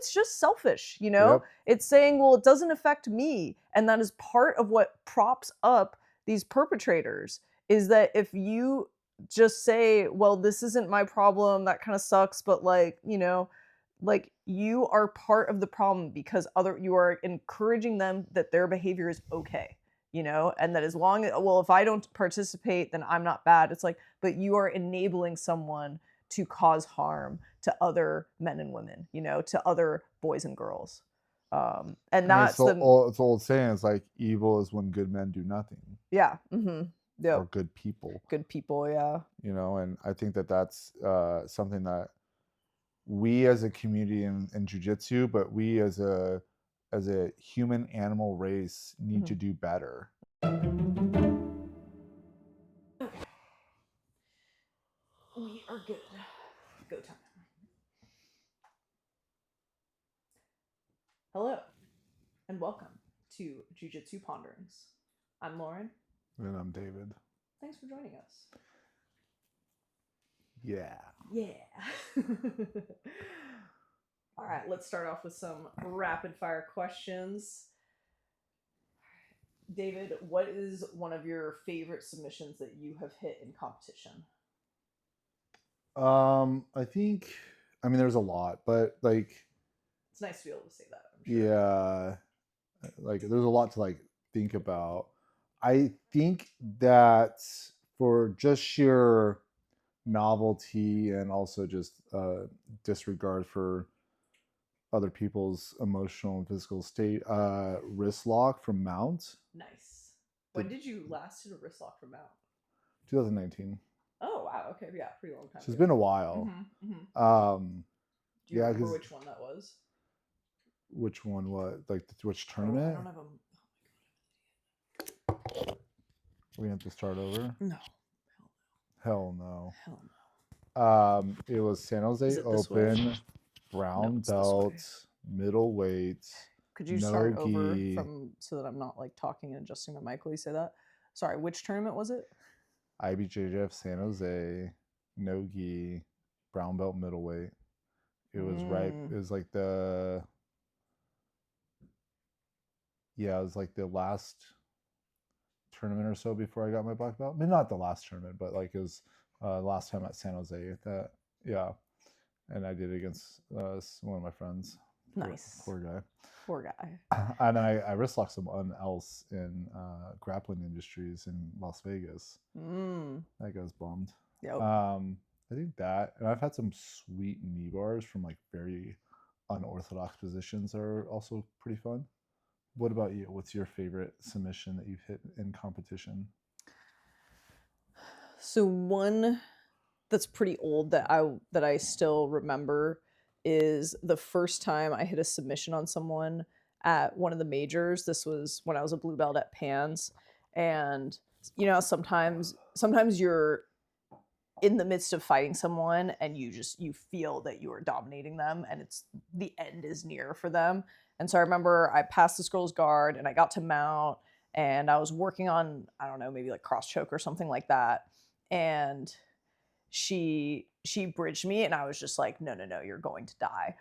it's just selfish, you know? Yep. It's saying, well, it doesn't affect me. And that is part of what props up these perpetrators, is that if you just say, well, this isn't my problem, that kind of sucks, but like, you know, like you are part of the problem because you are encouraging them that their behavior is okay, you know, and that as long as, well, if I don't participate, then I'm not bad. It's like, but you are enabling someone to cause harm to other men and women, you know, to other boys and girls. And I mean, it's that's the the, old saying. It's like evil is when good men do nothing, yeah, mm-hmm, yeah, or good people. good people, yeah. You know, and I think that that's something that we as a community in jiu-jitsu, but we as a human animal race need to do better. We are good. Go time. Hello, and welcome to Jiu Jitsu Ponderings. I'm Lauren. And I'm David. Thanks for joining us. Yeah. Yeah. All right, let's start off with some rapid fire questions. David, what is one of your favorite submissions that you have hit in competition? I think, I mean, there's a lot, but like, it's nice to be able to say that. I'm sure. Yeah, like there's a lot to like think about. I think that for just sheer novelty and also just disregard for other people's emotional and physical state, wrist lock from Mount. Nice. When did you last hit a wrist lock from Mount? 2019. Oh wow, okay, yeah, pretty long time. So it's been a while. Do you yeah, remember which one that was? Which one? What? Like which tournament? I don't have a. We have to start over. No. Hell no. Hell no. It was San Jose Open, brown belt, middleweight. Could you start over from so that I'm not like talking and adjusting the mic while you say that? Sorry, which tournament was it? IBJJF San Jose, no gi, brown belt middleweight. It was right. It was like it was like the last tournament or so before I got my black belt. I mean, not the last tournament, but like it was last time at San Jose. And I did it against one of my friends. Nice. Poor guy. Poor guy. And I wrist locked someone else in grappling industries in Las Vegas. That guy's bummed. Yep. I think that, and I've had some sweet knee bars from like very unorthodox positions that are also pretty fun. What about you? What's your favorite submission that you've hit in competition? So one that's pretty old that I still remember is the first time I hit a submission on someone at one of the majors. This was when I was a blue belt at Pans. And, you know, sometimes you're in the midst of fighting someone and you feel that you are dominating them and it's the end is near for them. And so I remember I passed this girl's guard and I got to mount and I was working on, I don't know, maybe like cross choke or something like that. And she bridged me and I was just like, no, you're going to die.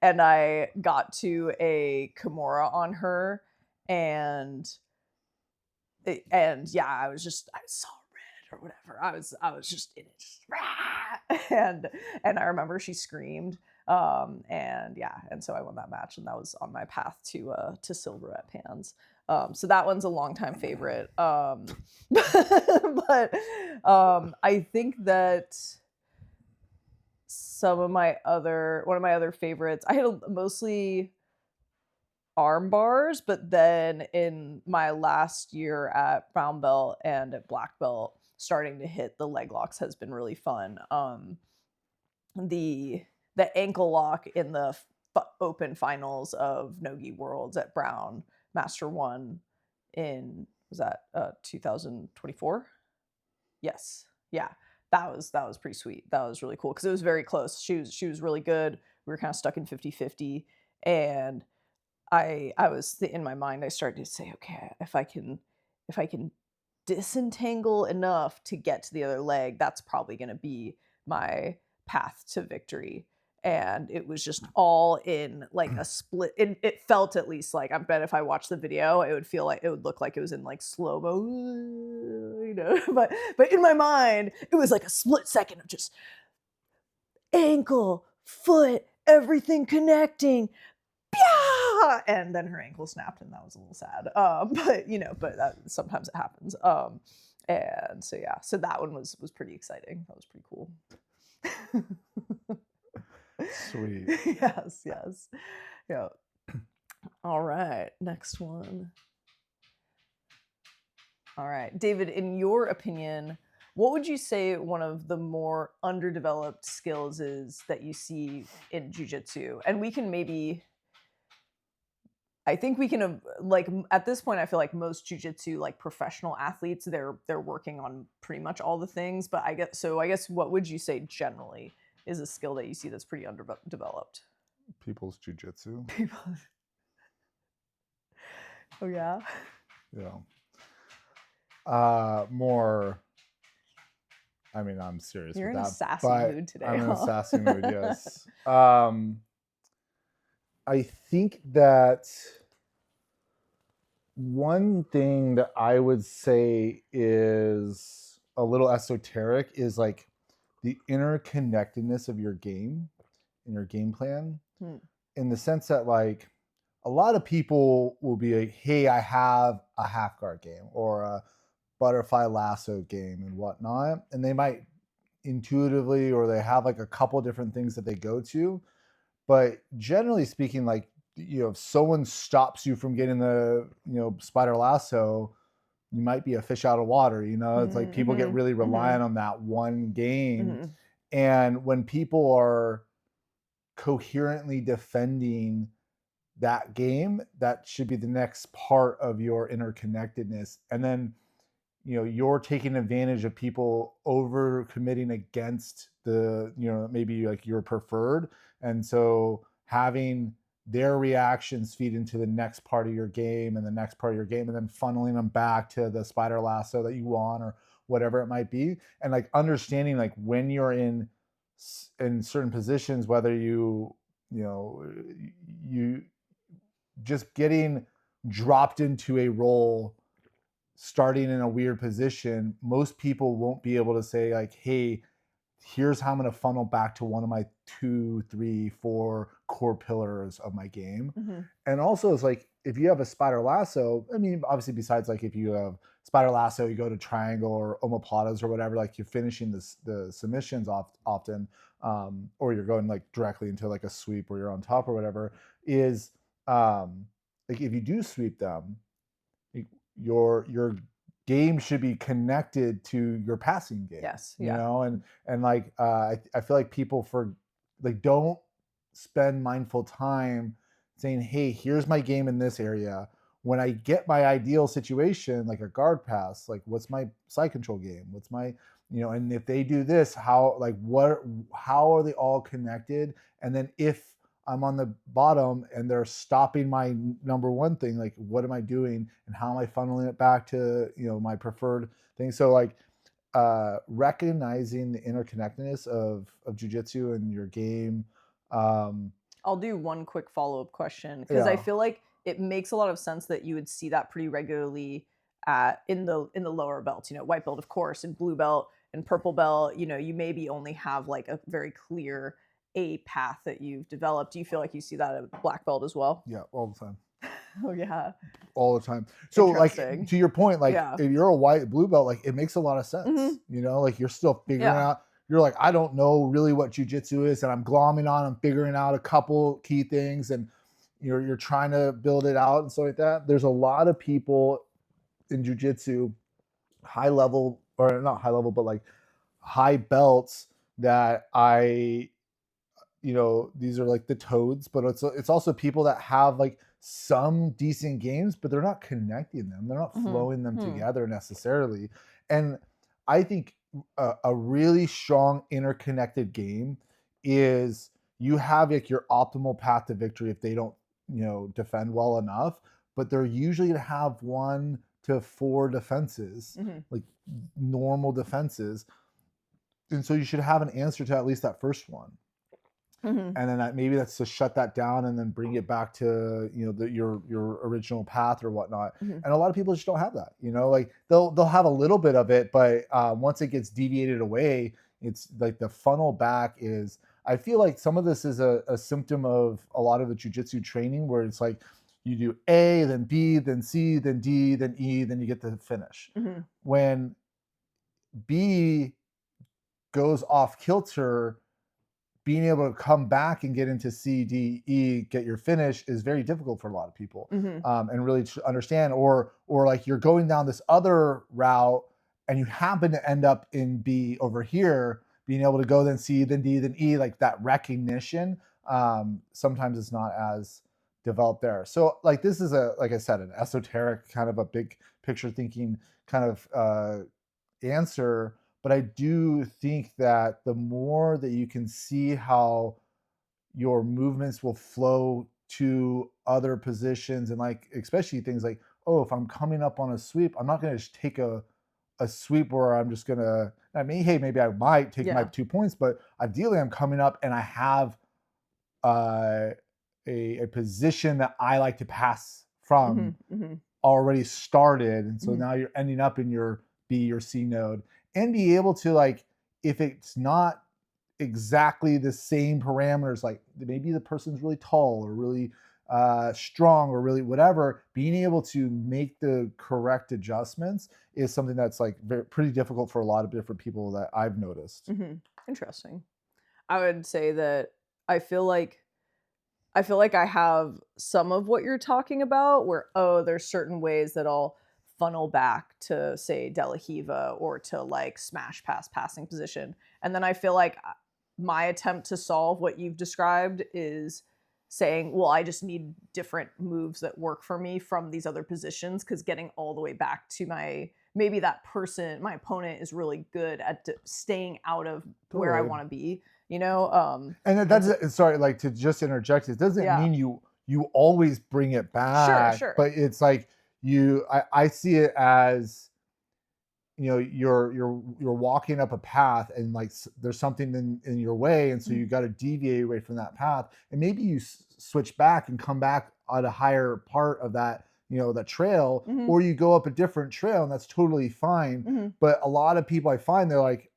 And I got to a Kimura on her and yeah, I saw red or whatever. I was just in it, just, and I remember she screamed. And yeah, and so I won that match and that was on my path to silver at Pans. So that one's a longtime favorite. But I think that one of my other favorites, I had mostly arm bars, but then in my last year at brown belt and at black belt, starting to hit the leg locks has been really fun. The ankle lock in the open finals of Nogi Worlds at Brown Master 1 in, was that 2024? Yes. Yeah. That was pretty sweet. That was really cool because it was very close. She was really good. We were kind of stuck in 50-50 and I was in my mind I started to say, okay, if I can disentangle enough to get to the other leg, that's probably going to be my path to victory. and it was just all in like a split. It felt at least like, I bet if I watched the video, it would look like it was in like slow mo, you know. But in my mind, it was like a split second of just ankle, foot, everything connecting. Pia! And then her ankle snapped, and that was a little sad. But that, sometimes it happens. And so yeah, so that one was pretty exciting. That was pretty cool. Sweet. Yes. Yeah. All right, next one. All right, David, in your opinion, what would you say one of the more underdeveloped skills is that you see in jiu-jitsu? And we can maybe, I think we can, like, at this point, I feel like most jiu-jitsu, like professional athletes, they're working on pretty much all the things. But I guess what would you say generally is a skill that you see that's pretty underdeveloped? People's jiu-jitsu. Oh yeah. Yeah. More. I mean, I'm serious You're with in a that. sassy mood today. I'm in a huh? sassy mood. Yes. I think that one thing that I would say is a little esoteric is like the interconnectedness of your game and your game plan, in the sense that like a lot of people will be like, hey, I have a half guard game or a butterfly lasso game and whatnot, and they might intuitively, or they have like a couple different things that they go to, but generally speaking, like, if someone stops you from getting the spider lasso, you might be a fish out of water. It's like people get really reliant on that one game. And when people are coherently defending that game, that should be the next part of your interconnectedness. And then you're taking advantage of people over committing against the maybe like your preferred, and so having their reactions feed into the next part of your game and the next part of your game, and then funneling them back to the spider lasso that you want or whatever it might be. And like understanding like when you're in certain positions, whether you just getting dropped into a role, starting in a weird position, most people won't be able to say like, hey, here's how I'm going to funnel back to one of my 2, 3, 4 core pillars of my game. And also it's like, if you have a spider lasso, I mean, obviously besides like if you have spider lasso, you go to triangle or omoplatas or whatever, like you're finishing the submissions often, or you're going like directly into like a sweep where you're on top or whatever, is like if you do sweep them, your game should be connected to your passing game. Yes. You Yeah. know, and like I feel like people don't spend mindful time saying, hey, here's my game in this area. When I get my ideal situation, like a guard pass, like what's my side control game? What's my, and if they do this, how are they all connected? And then if I'm on the bottom and they're stopping my number one thing, like what am I doing and how am I funneling it back to, my preferred thing? So like recognizing the interconnectedness of jiu-jitsu and your game. I'll do one quick follow-up question, because I feel like it makes a lot of sense that you would see that pretty regularly in the lower belts, white belt, of course, and blue belt and purple belt. You maybe only have like a very clear a path that you've developed. Do you feel like you see that at black belt as well? Yeah, all the time. Oh yeah, all the time. So like to your point, like if you're a white blue belt, like it makes a lot of sense. Like you're still figuring out. You're like, I don't know really what jiu-jitsu is, and I'm glomming on, I'm figuring out a couple key things, and you're trying to build it out and stuff like that. There's a lot of people in jiu-jitsu, high level, or not high level, but like high belts that these are like the toads, but it's also people that have like some decent games, but they're not connecting them. They're not flowing them together necessarily. And I think a really strong interconnected game is you have like your optimal path to victory if they don't, defend well enough, but they're usually going to have 1 to 4 defenses, like normal defenses. And so you should have an answer to at least that first one. Mhm. and then maybe that's to shut that down and then bring it back to your original path or whatnot. Mhm. And a lot of people just don't have that. Like they'll have a little bit of it, but once it gets deviated away, it's like the funnel back is. I feel like some of this is a symptom of a lot of the jujitsu training, where it's like you do A, then B, then C, then D, then E, then you get the finish. Mhm. When B goes off kilter, being able to come back and get into C, D, E, get your finish is very difficult for a lot of people, Mhm. and really to understand. Or like you're going down this other route and you happen to end up in B over here, being able to go then C, then D, then E, like that recognition. Sometimes it's not as developed there. So like this is like I said, an esoteric kind of a big picture thinking kind of answer, but I do think that the more that you can see how your movements will flow to other positions, and like especially things like, oh, if I'm coming up on a sweep, I'm not going to just take a sweep where I'm just gonna, I mean, hey, maybe I might take my Yeah. 2 points, but ideally I'm coming up and I have uh, a position that I like to pass from Mhm. Mhm. already started, and so Mhm. now you're ending up in your B or C node, and be able to, like, if it's not exactly the same parameters, like maybe the person's really tall or really strong or really whatever, being able to make the correct adjustments is something that's like pretty difficult for a lot of different people that I've noticed. Mhm. Interesting. I would say that I feel like I have some of what you're talking about where, oh, there's certain ways that I'll funnel back to, say, De La Hiva or to like smash pass passing position. And then I feel like my attempt to solve what you've described is saying, well, I just need different moves that work for me from these other positions, because getting all the way back to maybe that person, my opponent, is really good at staying out of where I Totally. want to be, you know? And And so, that's, sorry, like to just interject, it doesn't yeah. mean you always bring it Sure, back, sure. but it's like I see it as, you're walking up a path, and like there's something in your way, and so Mhm. you got to deviate away from that path, and maybe you switch back and come back at a higher part of that, that trail, Mhm. or you go up a different trail, and that's totally fine. Mhm. But a lot of people I find, they're like,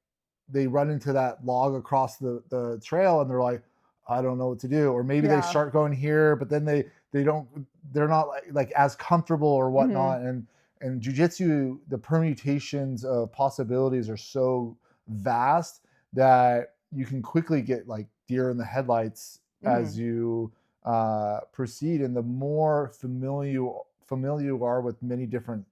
they run into that log across the trail, and they're like, I don't know what to do. Or maybe they Yeah. start going here, but then they don't, they're not like as comfortable or Mhm. whatnot. And jujitsu, the permutations of possibilities are so vast that you can quickly get like deer in the headlights as Mhm. you proceed. And the more familiar you are with many different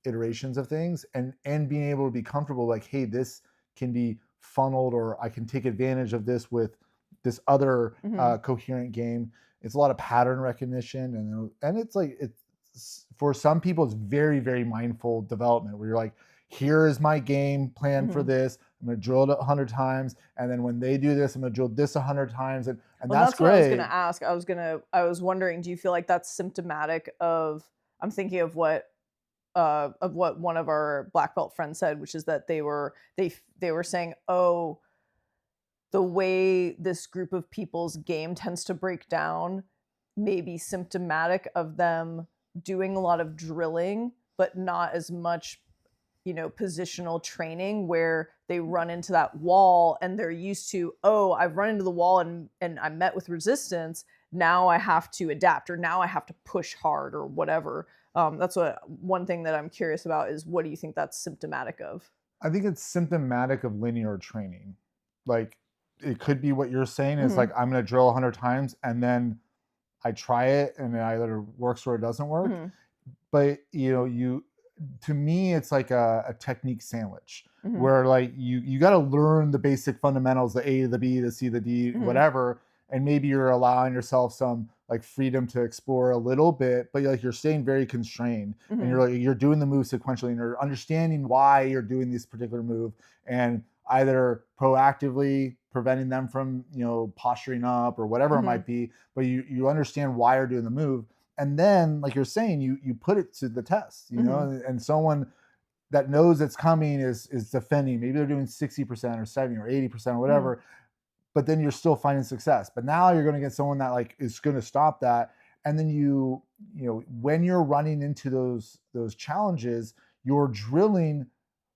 iterations of things, and being able to be comfortable, like, hey, this can be funneled, or I can take advantage of this with this other Mhm. coherent game. It's a lot of pattern recognition, and it's like, it's for some people it's very, very mindful development, where you're like, here is my game plan for Mhm. this, I'm going to drill it 100 times, and then when they do this, I'm going to drill this 100 times, and Well, that's that's what I was gonna great. ask. I was wondering, do you feel like that's symptomatic of, I'm thinking of what one of our black belt friends said, which is that they were saying, "Oh, the way this group of people's game tends to break down may be symptomatic of them doing a lot of drilling, but not as much, positional training, where they run into that wall and they're used to, oh, I've run into the wall and I'm met with resistance. Now I have to adapt, or now I have to push hard, or whatever." That's what one thing that I'm curious about is, what do you think that's symptomatic of? I think it's symptomatic of linear training. Like, it could be what you're saying is Hmm. like, I'm going to drill 100 times and then I try it and it either works or it doesn't work. Hmm. But to me, it's like a technique sandwich, Hmm. where like you got to learn the basic fundamentals, the A, the B, the C, the D, Hmm. whatever, and maybe you're allowing yourself some like freedom to explore a little bit, but like you're staying very constrained, and Hmm. you're doing the move sequentially, and you're understanding why you're doing this particular move, and either proactively preventing them from posturing up or whatever it Hmm. might be, but you understand why you're doing the move, and then like you're saying, you put it to the test, Hmm. and someone that knows it's coming is defending, maybe they're doing 60% or 70 or 80% or Hmm. whatever, but then you're still finding success. But now you're going to get someone that like is going to stop that. And then you know, when you're running into those challenges, you're drilling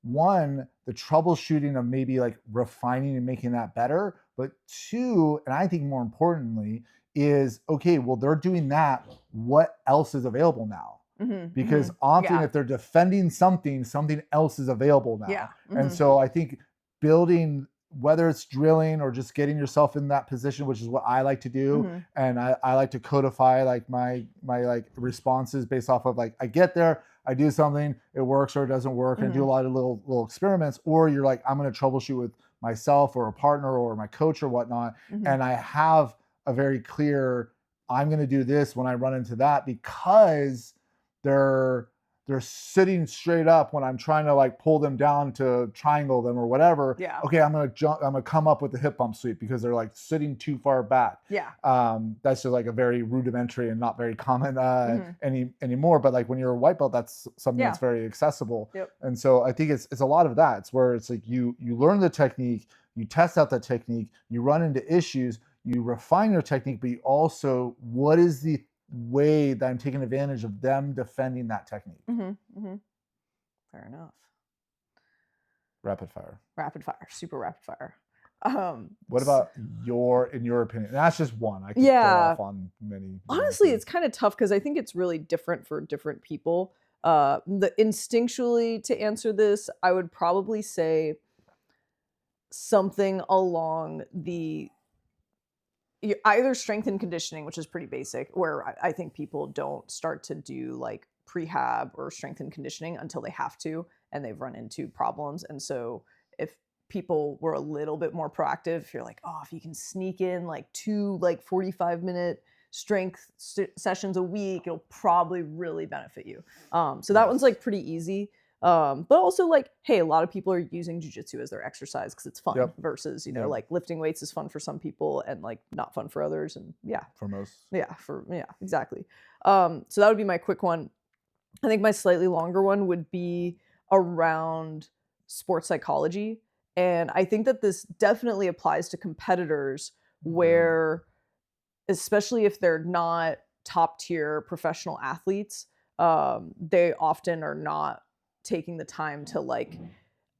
one, the troubleshooting of maybe like refining and making that better. But two, and I think more importantly, is okay, well, they're doing that. What else is available now? Because often if they're defending something, something else is available now. Yeah. And so I think building, whether it's drilling or just getting yourself in that position, which is what I like to do. And I like to codify like my like responses based off of like, I get there, I do something, it works or it doesn't work. And I do a lot of little experiments, or you're like, I'm going to troubleshoot with myself or a partner or my coach or whatnot. And I have a very clear, I'm going to do this when I run into that, because they're sitting straight up when I'm trying to like pull them down to triangle them or whatever. Yeah. Okay, I'm gonna come up with the hip bump sweep because they're like sitting too far back. Yeah. That's just like a very rudimentary and not very common anymore. But like when you're a white belt, that's something that's very accessible. Yep. And so I think it's a lot of that. It's where it's like you learn the technique, you test out the technique, you run into issues, you refine your technique, but you also, what is the way that I'm taking advantage of them defending that technique? Fair enough. Rapid fire, super rapid fire. What about in your opinion? That's just one. I could go off on many. Honestly, it's kind of tough because I think it's really different for different people. Instinctually, to answer this, I would probably say something along the either strength and conditioning, which is pretty basic, where I think people don't start to do like prehab or strength and conditioning until they have to, and they've run into problems. And so if people were a little bit more proactive, if you're like, oh, if you can sneak in like 2 like 45-minute strength sessions a week, it'll probably really benefit you. So that one's like pretty easy. But also like, hey, a lot of people are using jiu-jitsu as their exercise because it's fun versus, like lifting weights is fun for some people and like not fun for others. And for most. Exactly. So that would be my quick one. I think my slightly longer one would be around sports psychology. And I think that this definitely applies to competitors where, especially if they're not top tier professional athletes, they often are not taking the time to like,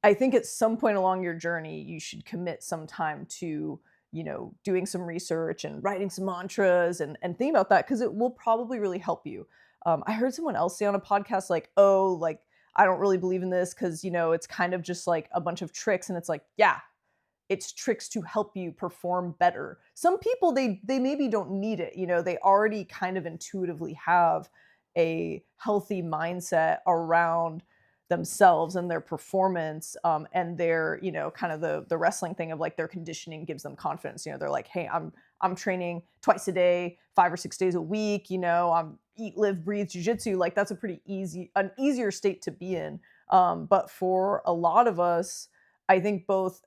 I think at some point along your journey, you should commit some time to, doing some research and writing some mantras and think about that, because it will probably really help you. I heard someone else say on a podcast, like, oh, like, I don't really believe in this because, it's kind of just like a bunch of tricks. And it's like, yeah, it's tricks to help you perform better. Some people, they maybe don't need it. They already kind of intuitively have a healthy mindset around themselves and their performance, and their, kind of the wrestling thing of like their conditioning gives them confidence. They're like, hey, I'm training twice a day, 5 or 6 days a week. I'm eat, live, breathe jiu-jitsu. Like that's an easier state to be in. But for a lot of us, I think both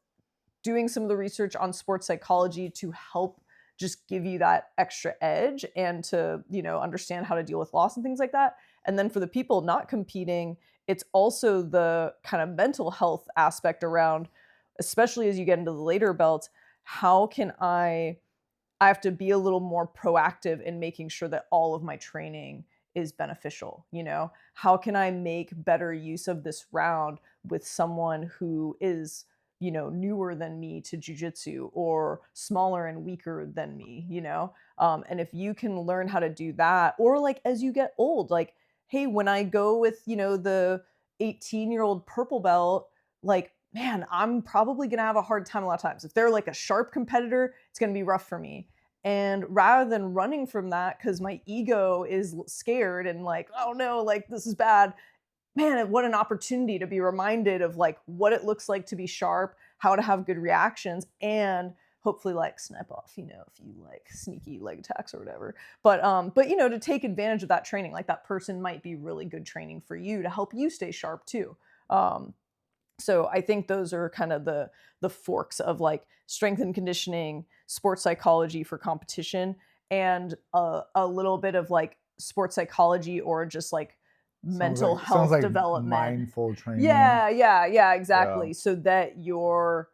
doing some of the research on sports psychology to help just give you that extra edge and to, understand how to deal with loss and things like that. And then for the people not competing, it's also the kind of mental health aspect around, especially as you get into the later belts, how can I have to be a little more proactive in making sure that all of my training is beneficial. How can I make better use of this round with someone who is, newer than me to jiu-jitsu or smaller and weaker than me, and if you can learn how to do that, or like as you get old, like, hey, when I go with, the 18-year-old purple belt, like, man, I'm probably going to have a hard time a lot of times. If they're like a sharp competitor, it's going to be rough for me. And rather than running from that because my ego is scared and like, oh no, like this is bad, man, what an opportunity to be reminded of like what it looks like to be sharp, how to have good reactions, and hopefully like snipe off, if you like sneaky leg attacks or whatever. But to take advantage of that training, like that person might be really good training for you to help you stay sharp too. So I think those are kind of the forks of like strength and conditioning, sports psychology for competition, and a little bit of like sports psychology or just like mental health development. Mindful training. Yeah, exactly. So that you're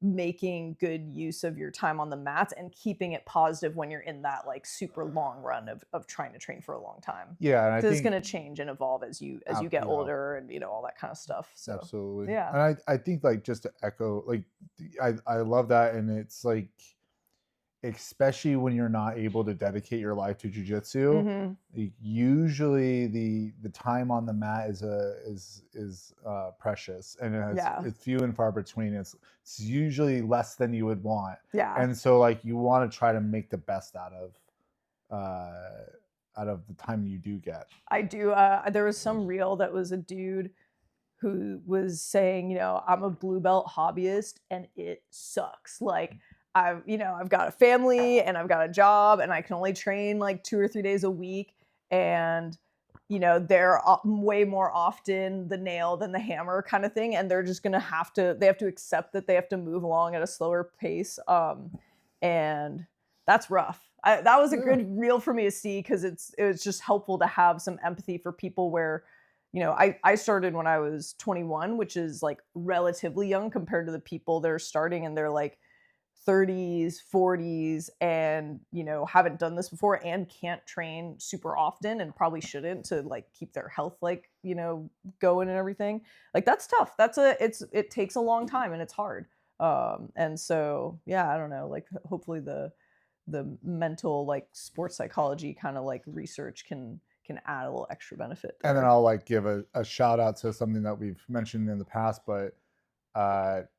making good use of your time on the mats and keeping it positive when you're in that like super long run of trying to train for a long time. Yeah, and I Because it's think going to change and evolve as you get yeah. older and, you know, all that kind of stuff. So Absolutely. yeah. And I think like just to echo, like I love that. And it's like, especially when you're not able to dedicate your life to jujitsu, usually the time on the mat is precious, and it's few and far between. It's usually less than you would want. Yeah. And so like you want to try to make the best out of the time you do get. I do. There was some reel that was a dude who was saying, you know, I'm a blue belt hobbyist and it sucks. Like I've got a family and I've got a job and I can only train like 2 or 3 days a week. And, you know, they're way more often the nail than the hammer kind of thing. And they're just going to they have to accept that they have to move along at a slower pace. And that's rough. That was a good reel for me to see, because it was just helpful to have some empathy for people where, you know, I started when I was 21, which is like relatively young compared to the people that are starting in their like 30s, 40s, and, you know, haven't done this before and can't train super often and probably shouldn't to like keep their health like, you know, going and everything. Like that's tough. It takes a long time and it's hard. And so, yeah, I don't know, like hopefully the mental like sports psychology kind of like research can add a little extra benefit there. And then I'll like give a shout out to something that we've mentioned in the past, but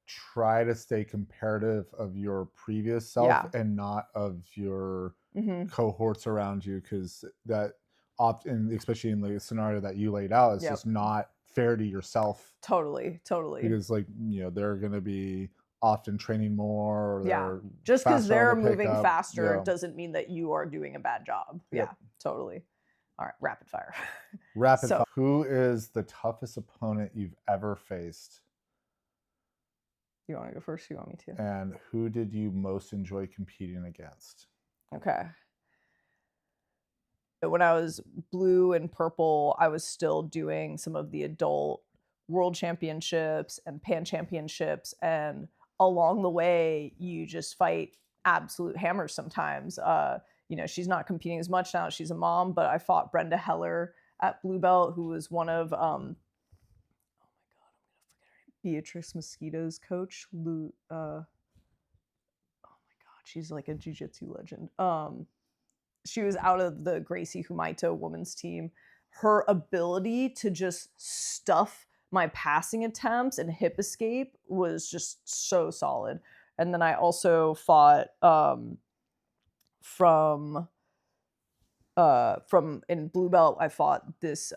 try to stay comparative of your previous self and not of your cohorts around you, because that often, especially in the scenario that you laid out, is just not fair to yourself. Totally. Because like, you know, they're going to be often training more, or just because they're moving up, faster doesn't mean that you are doing a bad job. Totally. All right, rapid fire. Fire. Who is the toughest opponent you've ever faced? You want to go first? You want me to? And who did you most enjoy competing against? Okay. When I was blue and purple, I was still doing some of the adult world championships and pan championships, and along the way you just fight absolute hammers sometimes. You know, she's not competing as much now, she's a mom, but I fought Brenda Heller at blue belt, who was one of oh my god, I'm gonna forget her name, Beatrice Mosquito's coach. Oh my god, she's like a jiu-jitsu legend. She was out of the Gracie Humaito women's team. Her ability to just stuff my passing attempts and hip escape was just so solid. And then I also fought from in blue belt, I fought this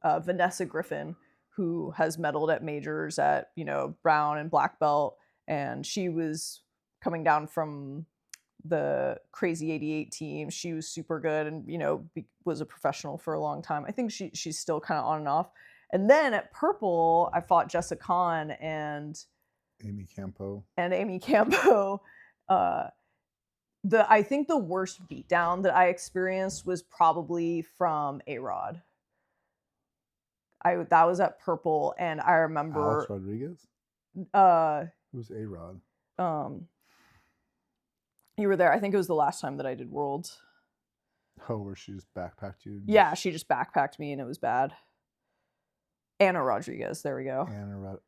Vanessa Griffin, who has medaled at majors at, you know, brown and black belt, and she was coming down from the Crazy 88 team. She was super good and, you know, was a professional for a long time. I think she's still kind of on and off. And then at purple, I fought Jessica Kahn and Amy Campo. I think the worst beatdown that I experienced was probably from A-Rod. That was at purple, and I remember Alex Rodriguez? Who's A-Rod? You were there. I think it was the last time that I did Worlds. Oh, where she just backpacked you? Yeah, she just backpacked me and it was bad. Anna Rodriguez. There we go.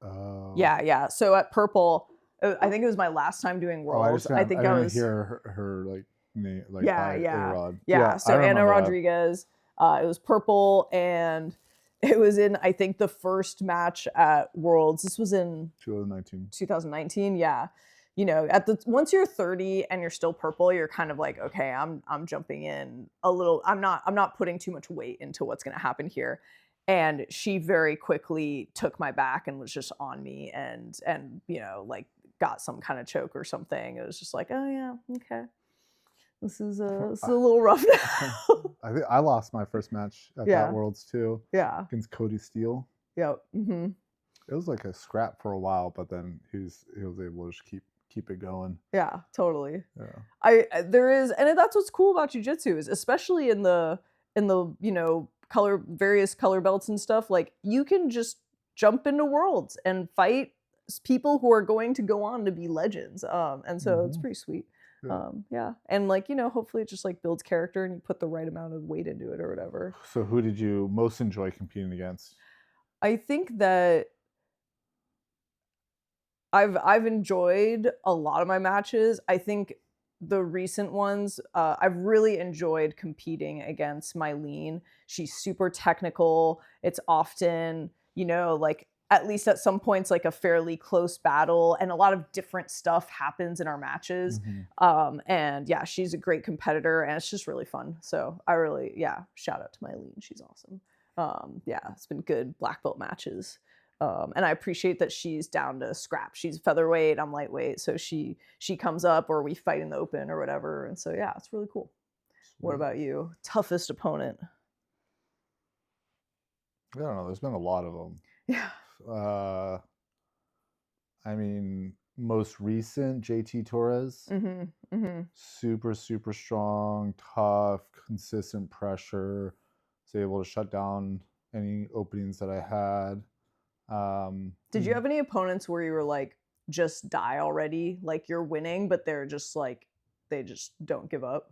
Oh. Yeah. So at purple, I think it was my last time doing Worlds. I didn't hear her like name, like A-Rod. Yeah. So Anna Rodriguez. It was purple, and it was in, I think, the first match at Worlds. This was in 2019. Yeah. You know, once you're 30 and you're still purple, you're kind of like, okay, I'm jumping in a little. I'm not putting too much weight into what's going to happen here. And she very quickly took my back and was just on me, and you know, like got some kind of choke or something. It was just like, oh yeah, okay, this is a little rough now. I think I lost my first match at that Worlds too. Yeah, against Cody Steele. Yep. Mm-hmm. It was like a scrap for a while, but then he was able to just keep it going. Yeah, totally. Yeah. There is, and that's what's cool about jiu-jitsu, is especially in the you know, various color belts and stuff, like you can just jump into Worlds and fight people who are going to go on to be legends. And so it's Mhm. pretty sweet. Yeah. Yeah. And like, hopefully it just like builds character and you put the right amount of weight into it or whatever. So who did you most enjoy competing against? I think that I've enjoyed a lot of my matches. I think the recent ones, I've really enjoyed competing against Mylene. She's super technical. It's often, like at least at some points, like a fairly close battle, and a lot of different stuff happens in our matches. Mhm. And yeah, she's a great competitor, and it's just really fun. So I really, yeah, shout out to Mylene. She's awesome. Yeah, it's been good black belt matches. And I appreciate that she's down to scrap. She's featherweight, I'm lightweight, so she comes up or we fight in the open or whatever. And so yeah, it's really cool. What Sweet. about you? Toughest opponent? I don't know. There's been a lot of them. Yeah. I mean, most recent JT Torres, super super strong, tough, consistent pressure. Was able to shut down any openings that I had. Did you have any opponents where you were like, just die already? Like you're winning, but they're just like, they just don't give up?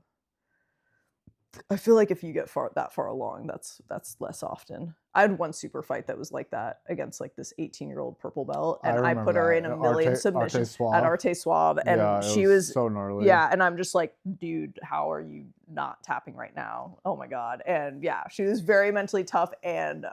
I feel like if you get that far along, that's less often. I had one super fight that was like that against like this 18-year-old purple belt, and I put her in a million submissions at Arte Suave, and Yeah, she was so gnarly. yeah, and I'm just like, dude, how are you not tapping right now? Oh my god. And yeah, she was very mentally tough, and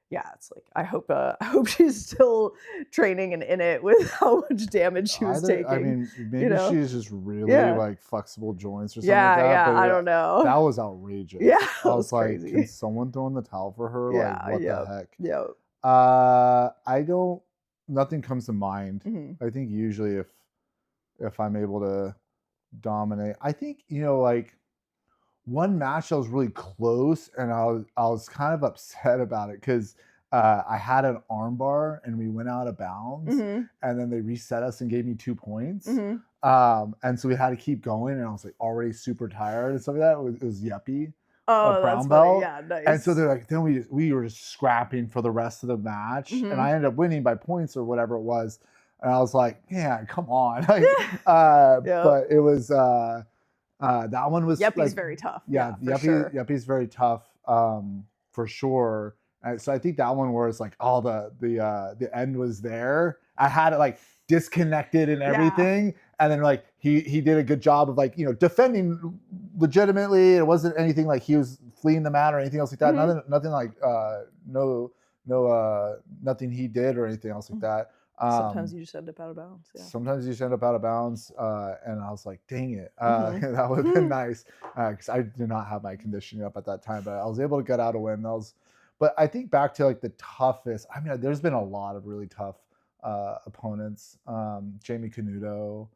yeah, it's like I hope she's still training and in it with how much damage she was taking. I mean, maybe she's just really like flexible joints or something yeah, like that. yeah, But I don't know. That was outrageous. Yeah, I was like, crazy. can someone throw in the towel for her? Yeah, like, what the heck? Yep. I don't. Nothing comes to mind. Mm-hmm. I think usually if I'm able to dominate, I think like one match that was really close, and I was kind of upset about it because I had an armbar and we went out of bounds, and then they reset us and gave me 2 points. And so we had to keep going, and I was like already super tired and stuff like that. It was Yuppie. Oh, brown that's belt. funny. Yeah, nice. And so they're like, then we were just scrapping for the rest of the match, and I ended up winning by points or whatever it was. And I was like, man, come on. Like, but it was that one was Yuppie's like, very tough. Yeah, Yuppie's very tough, for sure. And so I think that one was like all the end was there. I had it like disconnected and everything, and then like he did a good job of like defending legitimately. It wasn't anything like he was fleeing the mat or anything else like that. Nothing like nothing he did or anything else like that. Sometimes you just end up out of bounds. Yeah. Sometimes you just end up out of bounds, and I was like, dang it. That would have been nice, because I did not have my conditioning up at that time, but I was able to get out a win. But I think back to like the toughest, I mean, there's been a lot of really tough opponents. Jamie Canuto,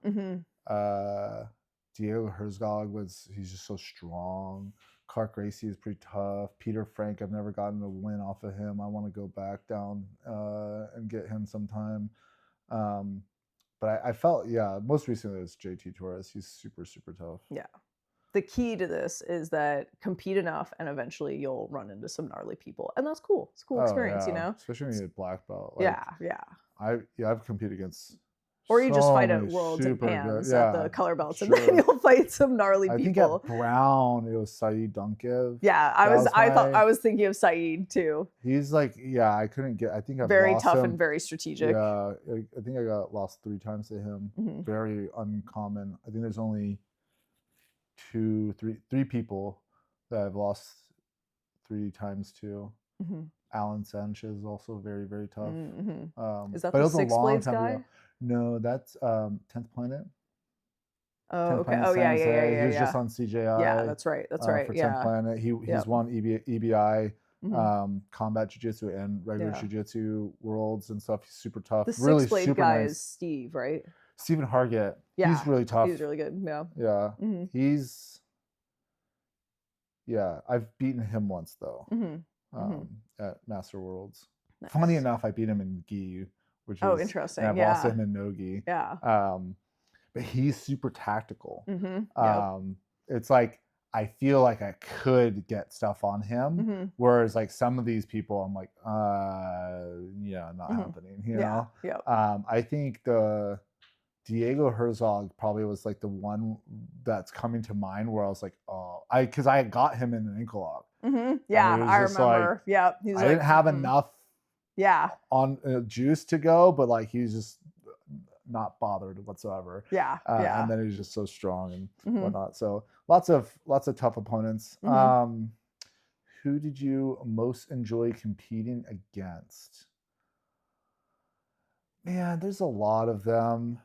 Diego Herzog he's just so strong. Clark Gracie is pretty tough. Peter Frank, I've never gotten a win off of him. I want to go back down and get him sometime. But I felt, most recently it was JT Torres. He's super, super tough. Yeah. The key to this is that compete enough, and eventually you'll run into some gnarly people, and that's cool. It's a cool experience, Especially when you get black belt. Like, I've competed against. Or you just fight at Worlds and Pans at the color belts, and then you'll fight some gnarly people. I think at Brown it was Saeed Dunkev. Yeah, I was thinking of Saeed too. He's like, I couldn't get. I think I've very lost tough him. And very strategic. Yeah, I think I got lost 3 times to him. Very uncommon. I think there's only 3 people that I've lost 3 times to. Alan Sanchez is also very, very tough. Is that the Six Blades guy? Ago. No, that's 10th Planet. Oh, okay. Oh, yeah. He was just on CJI. Yeah, that's right. For 10th Planet. He's won EBI, combat jiu-jitsu and regular jiu-jitsu worlds and stuff. He's super tough. The really Six Blade super guy nice. is Steve, right? Stephen Hargett. Yeah. He's really tough. He's really good. Yeah. Yeah. I've beaten him once though. At Master Worlds. Nice. Funny enough, I beat him in gi, which is interesting. And I've lost him in no gi. Yeah. But he's super tactical. It's like I feel like I could get stuff on him. Mm-hmm. Whereas like some of these people, I'm like, yeah, not Mm-hmm. happening, you Yeah. know? Yep. I think the Diego Herzog probably was like the one that's coming to mind where I was like, oh, because I got him in an ankle lock. Mm-hmm. And Yeah, it was I just like, remember. Yep. He's I like, didn't have mm-mm. enough Yeah. on juice to go, but like he was just not bothered whatsoever. Yeah. Yeah. And then he was just so strong and Mm-hmm. whatnot. So lots of tough opponents. Mm-hmm. Who did you most enjoy competing against? Man, there's a lot of them.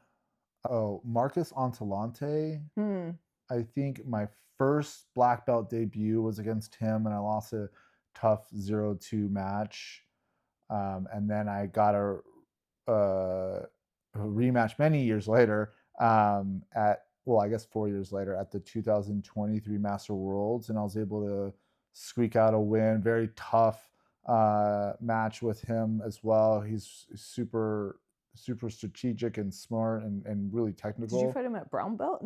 Oh, Marcus Antelante. Hmm. I think my first black belt debut was against him, and I lost a tough 0-2 match. And then I got a rematch many years later I guess 4 years later at the 2023 Master Worlds, and I was able to squeak out a win. Very tough match with him as well. He's super strategic and smart and really technical. Did you fight him at brown belt?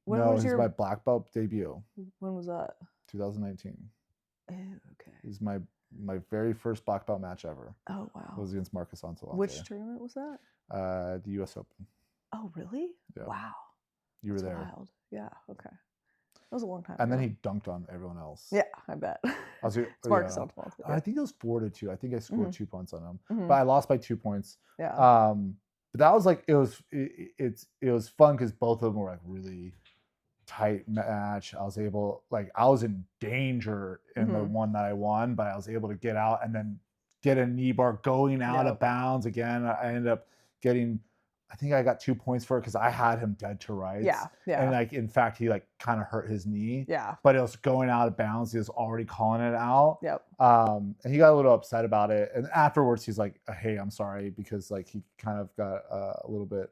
When No, was he's my black belt debut. When was that? 2019. Oh, okay. He's my very first black belt match ever. Oh wow. It was against Marcus Antelante. Which tournament was that? The U.S. Open. Oh really? Yeah. Wow. You were That's there. wild. Yeah. Okay. That was a long time And ago. then he dunked on everyone else. Yeah, I bet. It's Marcus Antelante. I think it was 4-2. I think I scored 2 points on him, Mm-hmm. but I lost by 2 points. Yeah. But that was like it was fun because both of them were like really tight match. I was in danger in the one that I won, but I was able to get out and then get a knee bar going out of bounds again. I ended up getting, I think I got 2 points for it because I had him dead to rights. Yeah. And like in fact he like kind of hurt his knee. Yeah. But it was going out of bounds. He was already calling it out. Yep. And he got a little upset about it. And afterwards he's like, hey, I'm sorry, because like he kind of got a little bit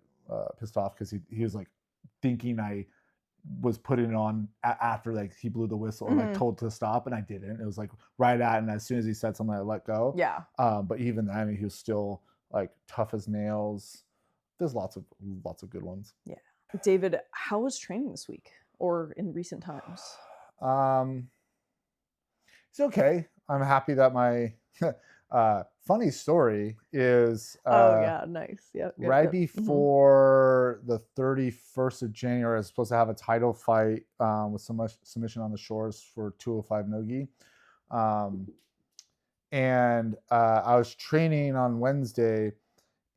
pissed off because he was like thinking I was putting it on after like he blew the whistle or like told to stop, and I didn't. It was like right at, and as soon as he said something, I let go. Yeah. But even then, I mean, he was still like tough as nails. There's lots of good ones. Yeah. David, how was training this week or in recent times? It's okay. I'm happy that my funny story is nice. Yep. Right before the 31st of January, I was supposed to have a title fight with submission on the shores for 205 Nogi. And I was training on Wednesday,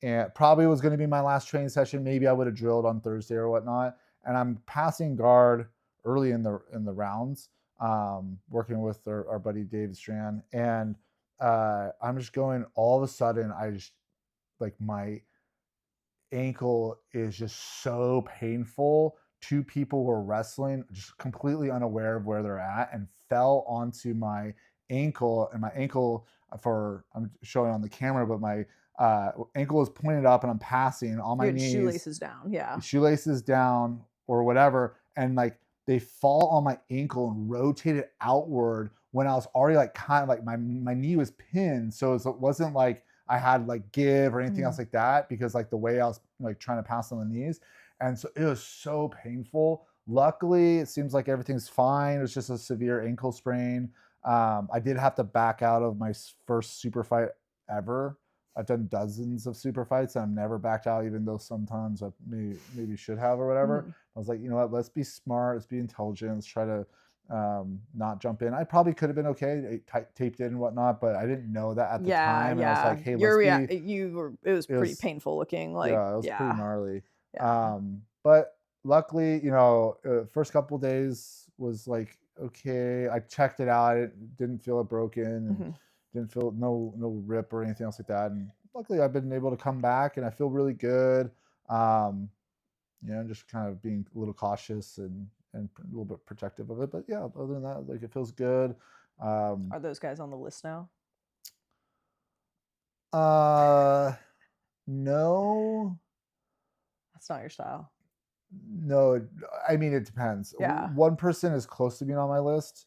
and probably was going to be my last training session. Maybe I would have drilled on Thursday or whatnot. And I'm passing guard early in the rounds, working with our buddy Dave Strand. And I'm just going, all of a sudden, I just like my ankle is just so painful. 2 people were wrestling, just completely unaware of where they're at, and fell onto my ankle. And my ankle, I'm showing on the camera, but my ankle is pointed up, and I'm passing on my knees. Shoelaces down, yeah. Shoelaces down or whatever, and like they fall on my ankle and rotate it outward when I was already like kind of like my knee was pinned, so it wasn't like I had like give or anything else like that, because like the way I was like trying to pass on the knees. And so it was so painful. Luckily, it seems like everything's fine. It was just a severe ankle sprain. I did have to back out of my first super fight ever. I've done dozens of super fights and I've never backed out, even though sometimes I maybe should have or whatever. I was like, you know what, let's be smart, let's be intelligent, let's try to not jump in. I probably could have been okay, taped in and whatnot, but I didn't know that at the time. And I was like, hey, it was pretty painful looking. Like, yeah, it was pretty gnarly. Yeah. But luckily, you know, first couple days was like, okay, I checked it out. It didn't feel it broken. And didn't feel no rip or anything else like that. And luckily I've been able to come back and I feel really good. You know, just kind of being a little cautious and a little bit protective of it. But yeah, other than that, like it feels good. Are those guys on the list now? No. That's not your style. No, I mean, it depends. Yeah. One person is close to being on my list.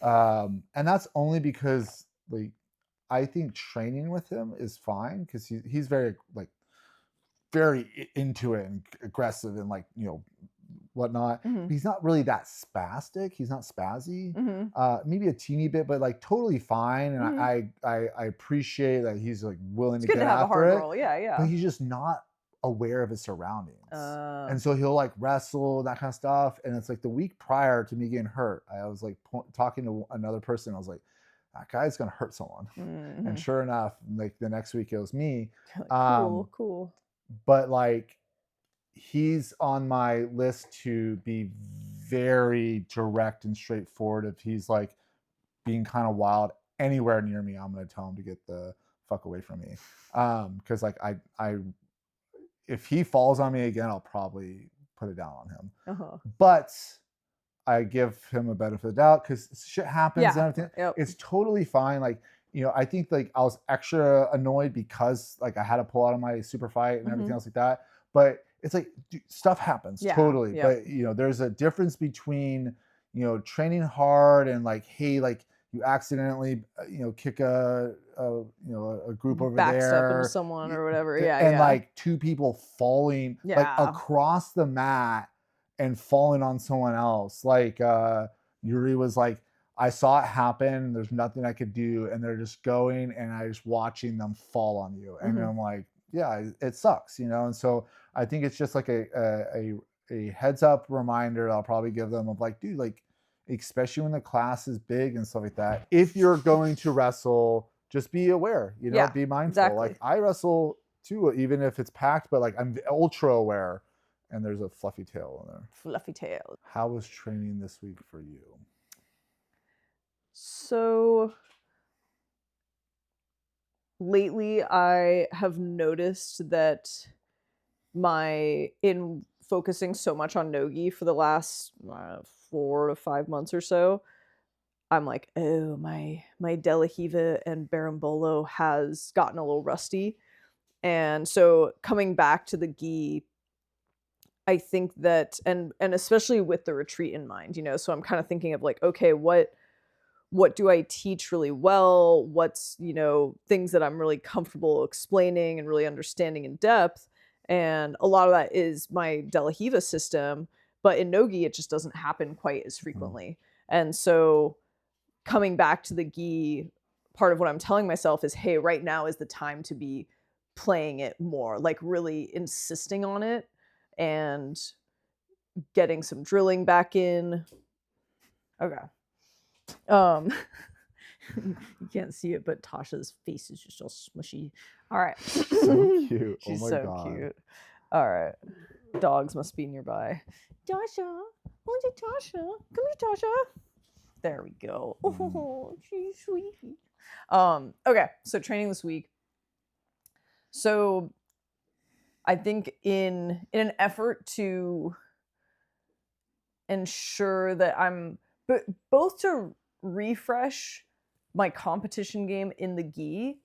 And that's only because like I think training with him is fine, because he's very like very into it and aggressive and like, you know, whatnot. Mhm. But he's not really that spastic. He's not spazzy. Mhm. Maybe a teeny bit, but like totally fine. And Mhm. I appreciate that he's like willing It's to good get to have a after hard it, roll. Yeah, but yeah. he's just not aware of his surroundings. Uh, And so he'll like wrestle, that kind of stuff. And it's like the week prior to me getting hurt, I was like talking to another person. I was like, that guy's gonna hurt someone. And mhm. sure enough, like the next week it was me. Cool, Um, cool. but like he's on my list to be very direct and straightforward. If he's like being kind of wild anywhere near me, I'm gonna tell him to get the fuck away from me. Because like I if he falls on me again, I'll probably put it down on him. Uh-huh. But I give him a benefit of the doubt because shit happens and Yeah. everything. Yep. It's totally fine. Like, I think like I was extra annoyed because like I had to pull out of my super fight and everything Mhm. else like that. But it's like dude, stuff happens Yeah. totally. Yep. But there's a difference between training hard and like, hey, like you accidentally kick a group over Backstep into there someone or whatever. Yeah, and yeah. like two people falling like Yeah. across the mat and falling on someone else. Like Yuri was like, I saw it happen. There's nothing I could do, and they're just going, and I just watching them fall on you, and Mhm. I'm like, yeah, it sucks, And so I think it's just like a heads up reminder that I'll probably give them of like, dude, like, especially when the class is big and stuff like that. If you're going to wrestle, just be aware, Yeah, be mindful. exactly. Like I wrestle too, even if it's packed, but like I'm ultra aware. And there's a fluffy tail in there. Fluffy tail. How was training this week for you? So lately I have noticed that in focusing so much on nogi for the last 4 to 5 months or so, I'm like, oh, my De La Riva and Berimbolo has gotten a little rusty. And so coming back to the gi, I think that and especially with the retreat in mind, so I'm kind of thinking of like, okay, what do I teach really well? What's, things that I'm really comfortable explaining and really understanding in depth. And a lot of that is my De La Riva system, but in Nogi, it just doesn't happen quite as frequently. And so coming back to the gi, part of what I'm telling myself is, hey, right now is the time to be playing it more, like really insisting on it and getting some drilling back in. Okay. You can't see it, but Tasha's face is just all smushy. All right. So cute. She's oh my so God. cute. All right. Dogs must be nearby. Tasha. Where's it, Tasha? Come here, Tasha. There we go. Oh, she's sweet. Okay, so training this week. So I think in an effort to ensure that I'm both to refresh my competition game in the gi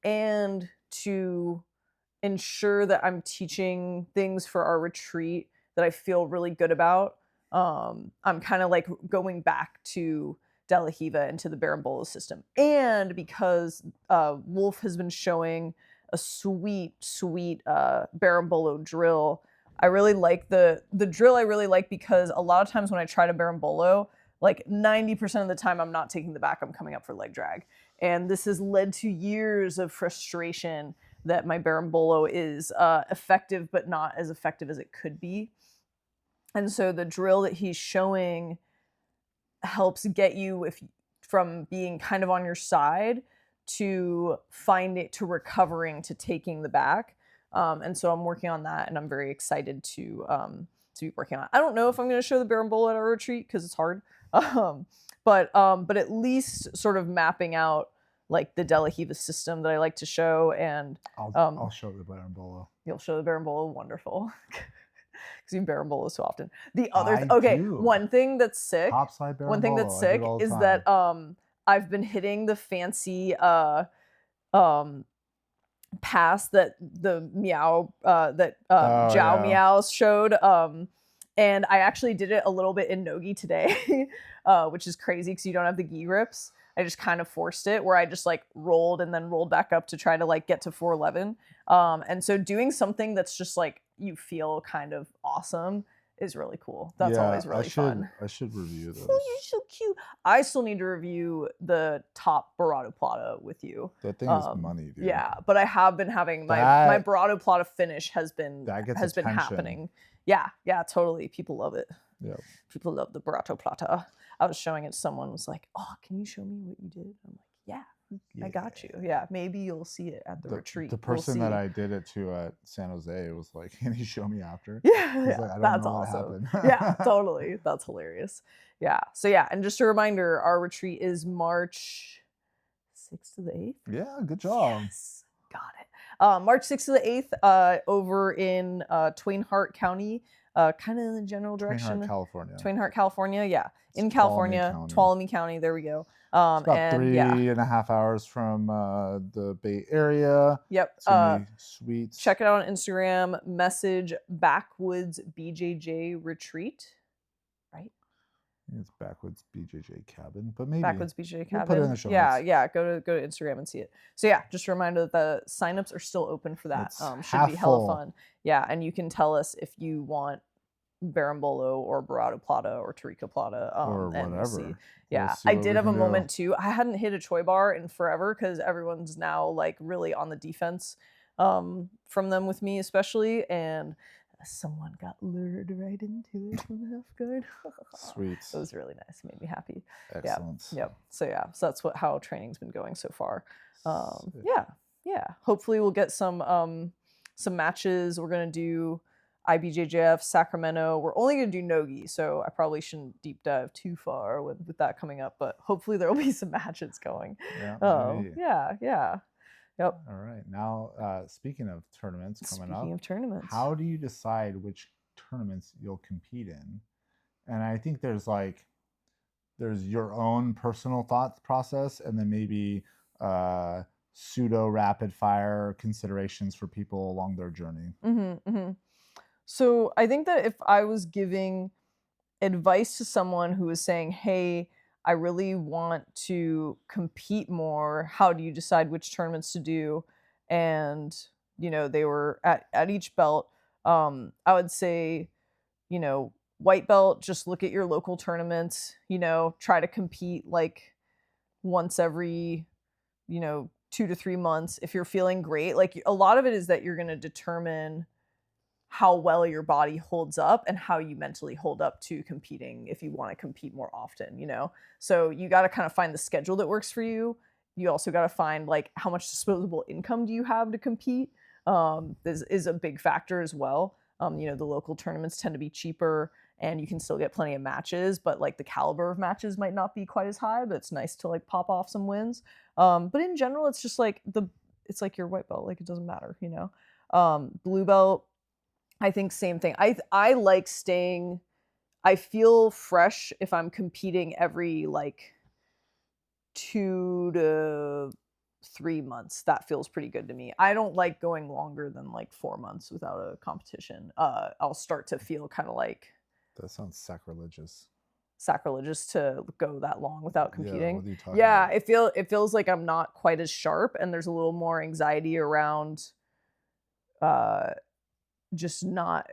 and to ensure that I'm teaching things for our retreat that I feel really good about. I'm kind of like going back to De La Riva and to the Berimbolos system. And because Wolf has been showing a sweet Berimbolo drill, I really like the drill. I really like because a lot of times when I try to Berimbolo, like 90% of the time I'm not taking the back, I'm coming up for leg drag. And this has led to years of frustration that my Berimbolo is effective, but not as effective as it could be. And so the drill that he's showing helps get you from being kind of on your side to recovering to taking the back. And so I'm working on that, and I'm very excited to be working on it. I don't know if I'm going to show the Berimbolo at our retreat because it's hard, but at least sort of mapping out like the De La Riva system that I like to show, and I'll show the Berimbolo. You'll show the Berimbolo, wonderful. Because you Berimbolo so often. One thing that's sick. Topside Berimbolo. One thing that's sick is that I've been hitting the fancy pass that the meow Jiao Meows showed. And I actually did it a little bit in Nogi today, which is crazy because you don't have the gi grips. I just kind of forced it where I just like rolled and then rolled back up to try to like get to 411. And so doing something that's just like you feel kind of awesome is really cool. That's always really fun. I should review those. Oh, you're so cute. I still need to review the top Barata Plata with you. That thing is money, dude. Yeah, but I have been having my Barata Plata finish has been happening. Yeah, totally. People love it. Yeah. People love the Barata Plata. I was showing it to someone, was like, "Oh, can you show me what you did?" I'm like, "Yeah, I got you. Yeah, maybe you'll see it at the retreat." The person that I did it to at San Jose was like, "Can you show me after?" Yeah, like, I don't that's know awesome. What happened. Yeah, totally. That's hilarious. Yeah. So yeah, and just a reminder, our retreat is March 6th to the 8th. Yeah, good job. Yes, got it. March 6th to the 8th, over in Twain Harte County, kind of in the general direction. Twain Harte, California. Yeah, in California, Tuolumne County. There we go. It's about 3.5 hours from the Bay Area. Yep. It's gonna be sweet. Check it out on Instagram. Message Backwoods BJJ Retreat. Right? It's Backwoods BJJ Cabin, but maybe Backwoods BJJ Cabin. We'll put it in the show notes. Yeah. Go to Instagram and see it. So yeah, just a reminder that the signups are still open for that. Should be hella fun. Yeah, and you can tell us if you want Berimbolo or Barata Plata or Tariqa Plata or whatever. Yeah, I did have a moment too. I hadn't hit a Choi bar in forever because everyone's now like really on the defense from them with me especially, and someone got lured right into it from the half guard. Sweet. It was really nice. It made me happy. Excellent. Yep. So yeah, so that's how training's been going so far. Yeah. Hopefully we'll get some matches. We're gonna do IBJJF, Sacramento. We're only going to do Nogi, so I probably shouldn't deep dive too far with that coming up, but hopefully there will be some matches going. Yeah. Yep. All right. Now, speaking of tournaments coming up, tournaments, how do you decide which tournaments you'll compete in? And I think there's your own personal thought process, and then maybe pseudo rapid fire considerations for people along their journey. So I think that if I was giving advice to someone who was saying, "Hey, I really want to compete more. How do you decide which tournaments to do?" And, they were at each belt, I would say, white belt, just look at your local tournaments, try to compete like once every, 2 to 3 months. If you're feeling great, like a lot of it is that you're going to determine how well your body holds up and how you mentally hold up to competing if you want to compete more often, So you got to kind of find the schedule that works for you. You also got to find like how much disposable income do you have to compete. This is a big factor as well. The local tournaments tend to be cheaper and you can still get plenty of matches, but like the caliber of matches might not be quite as high, but it's nice to like pop off some wins. But in general, it's just like it's like your white belt, like it doesn't matter, blue belt, I think same thing. I like staying, I feel fresh if I'm competing every like 2 to 3 months. That feels pretty good to me. I don't like going longer than like 4 months without a competition. I'll start to feel kind of like, that sounds sacrilegious to go that long without competing. What are you talking about? It feels like I'm not quite as sharp, and there's a little more anxiety around just not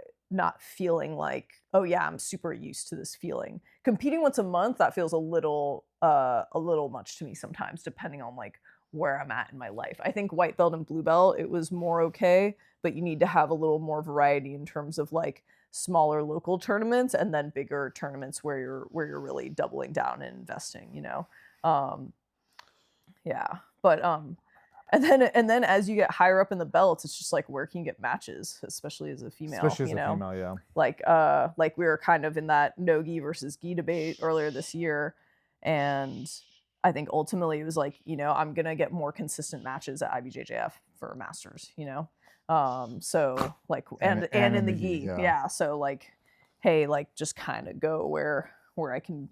feeling like, oh yeah, I'm super used to this feeling. Competing once a month, that feels a little much to me sometimes, depending on like where I'm at in my life. I think white belt and blue belt, it was more okay, but you need to have a little more variety in terms of like smaller local tournaments and then bigger tournaments where you're really doubling down and investing, and then as you get higher up in the belts, it's just like, where can you get matches, especially as a female, yeah. Like we were kind of in that no-gi versus gi debate earlier this year, and I think ultimately it was like, I'm gonna get more consistent matches at IBJJF for masters, so like and in the gi, so like, hey, like just kind of go where I can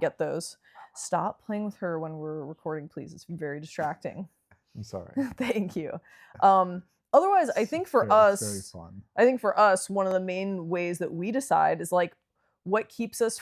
get those. Stop playing with her when we're recording, please. It's very distracting. I'm sorry. Thank you. Otherwise, I think for us, one of the main ways that we decide is like what keeps us,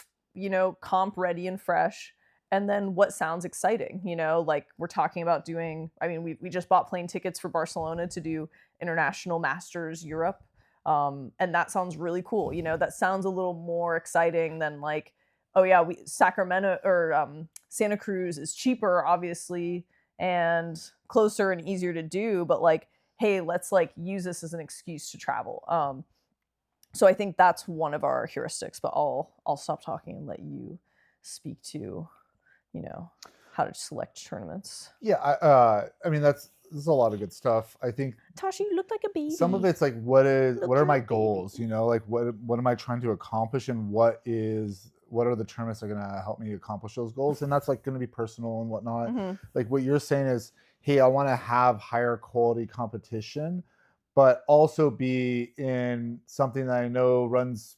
comp ready and fresh, and then what sounds exciting. Like we're talking about doing. I mean, we just bought plane tickets for Barcelona to do International Masters Europe And that sounds really cool. You know, that sounds a little more exciting than like, oh yeah, Sacramento or Santa Cruz is cheaper, obviously, and closer and easier to do. But like, hey, let's like use this as an excuse to travel. So I think that's one of our heuristics. But I'll stop talking and let you speak to, you know, how to select tournaments. Yeah, I mean there's a lot of good stuff. I think Tasha, you look like a baby. some of it's like what Look are my like a baby. goals, you know, like what am I trying to accomplish, and what are the tournaments that are going to help me accomplish those goals, and that's like going to be personal and whatnot. Mm-hmm. Like what you're saying is, hey, I want to have higher quality competition, but also be in something that I know runs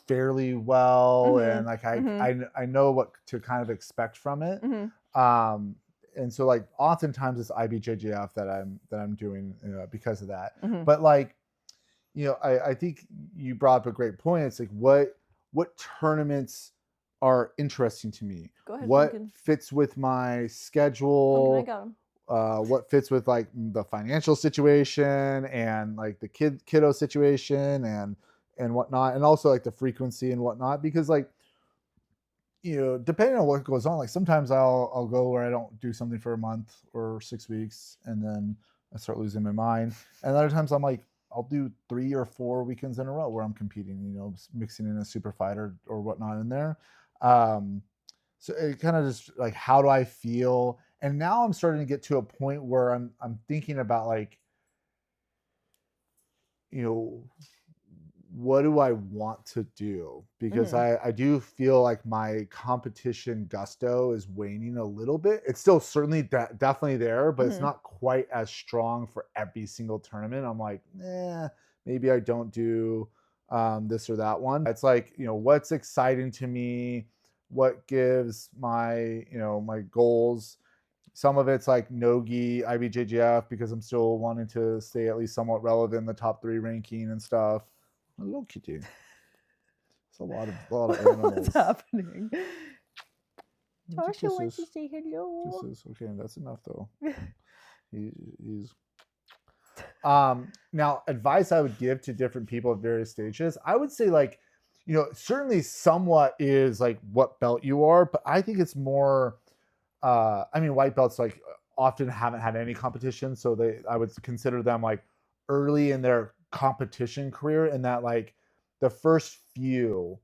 fairly well, Mm-hmm. and like Mm-hmm. I know what to kind of expect from it. Mm-hmm. And so like oftentimes it's IBJJF that I'm doing because of that. Mm-hmm. But like, you know, I think you brought up a great point. It's like what tournaments are interesting to me? Go ahead, What Pumpkin. fits with my Pumpkin, I schedule? got him. What fits with like the financial situation and like the kiddo situation and whatnot, and also like the frequency and whatnot, because like, you know, depending on what goes on, like sometimes I'll go where I don't do something for a month or 6 weeks, and then I start losing my mind. And other times I'm like, I'll do 3 or 4 weekends in a row where I'm competing, you know, mixing in a super fight or whatnot in there. Um, so it kind of just like, how do I feel? And now I'm starting to get to a point where I'm thinking about like, you know, what do I want to do? Because Mm-hmm. I do feel like my competition gusto is waning a little bit. It's still certainly definitely there, but it's Mm-hmm. not quite as strong for every single tournament. I'm like, maybe I don't do this or that one. It's like, you know, what's exciting to me, what gives my, you know, my goals. Some of it's like Nogi, IBJJF, because I'm still wanting to stay at least somewhat relevant in the top 3 ranking and stuff. Hello, kitty. It's a lot of animals. What's happening? Tasha wants to Kisses. say hello. Kisses. Okay, that's enough though. He's now advice I would give to different people at various stages. I would say like, you know, certainly somewhat is like what belt you are, but I think it's more I mean, white belts like often haven't had any competition, so I would consider them like early in their competition career, in that like the first few,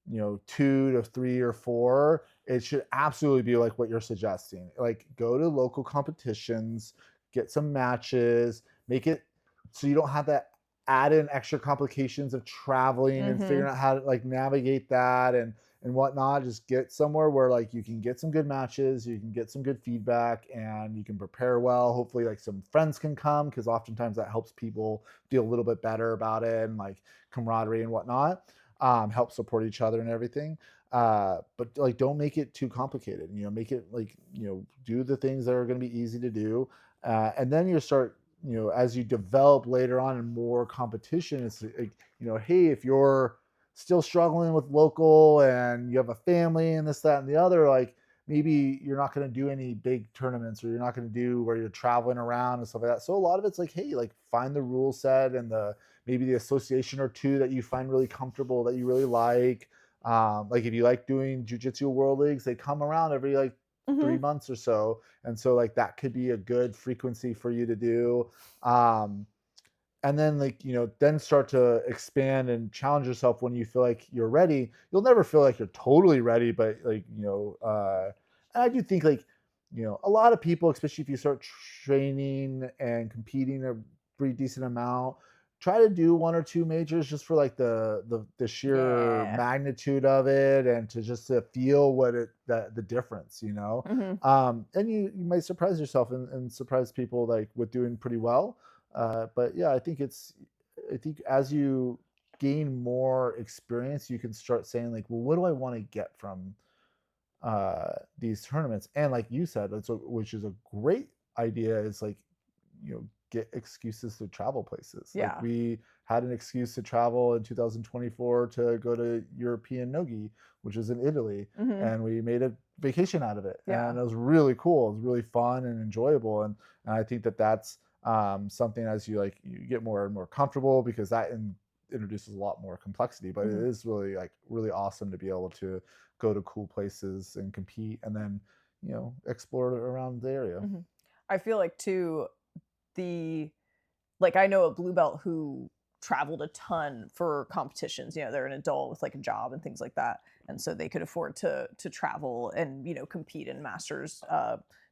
you know, 2 to 3 or 4, it should absolutely be like what you're suggesting. Like go to local competitions, get some matches, make it so you don't have that add in extra complications of traveling and Mm-hmm. figuring out how to like navigate that and whatnot. Just get somewhere where like you can get some good matches, you can get some good feedback, and you can prepare well. Hopefully like some friends can come, because oftentimes that helps people feel a little bit better about it, and like camaraderie and whatnot. Help support each other and everything. But like, don't make it too complicated. You know, make it like, you know, do the things that are going to be easy to do, and then you start. You know, as you develop later on in more competition, it's like, you know, hey, if you're still struggling with local and you have a family and this, that, and the other, like maybe you're not going to do any big tournaments, or you're not going to do where you're traveling around and stuff like that. So a lot of it's like, hey, like find the rule set and maybe the association or two that you find really comfortable, that you really like if you like doing jiu-jitsu world leagues, they come around every like Mm-hmm. 3 months or so, and so like that could be a good frequency for you to do. um and then like, you know, then start to expand and challenge yourself when you feel like you're ready. You'll never feel like you're totally ready, but like, you know, and I do think like, you know, a lot of people, especially if you start training and competing a pretty decent amount, try to do 1 or 2 majors just for like the sheer Yeah. magnitude of it, and to just to feel what the difference, you know. Mm-hmm. And you might surprise yourself and surprise people like with doing pretty well. But yeah, I think as you gain more experience, you can start saying like, well, what do I want to get from these tournaments? And like you said, which is a great idea, is like, you know, get excuses to travel places. Like Yeah. we had an excuse to travel in 2024 to go to European Nogi, which is in Italy, Mm-hmm. and we made a vacation out of it, Yeah. and it was really cool. It was really fun and enjoyable, and I think that that's something, as you like, you get more and more comfortable, because that introduces a lot more complexity, but it is really like really awesome to be able to go to cool places and compete and then, explore around the area. I feel like too, like I know a blue belt who traveled a ton for competitions. They're an adult with like a job and things like that, and so they could afford to travel and compete in masters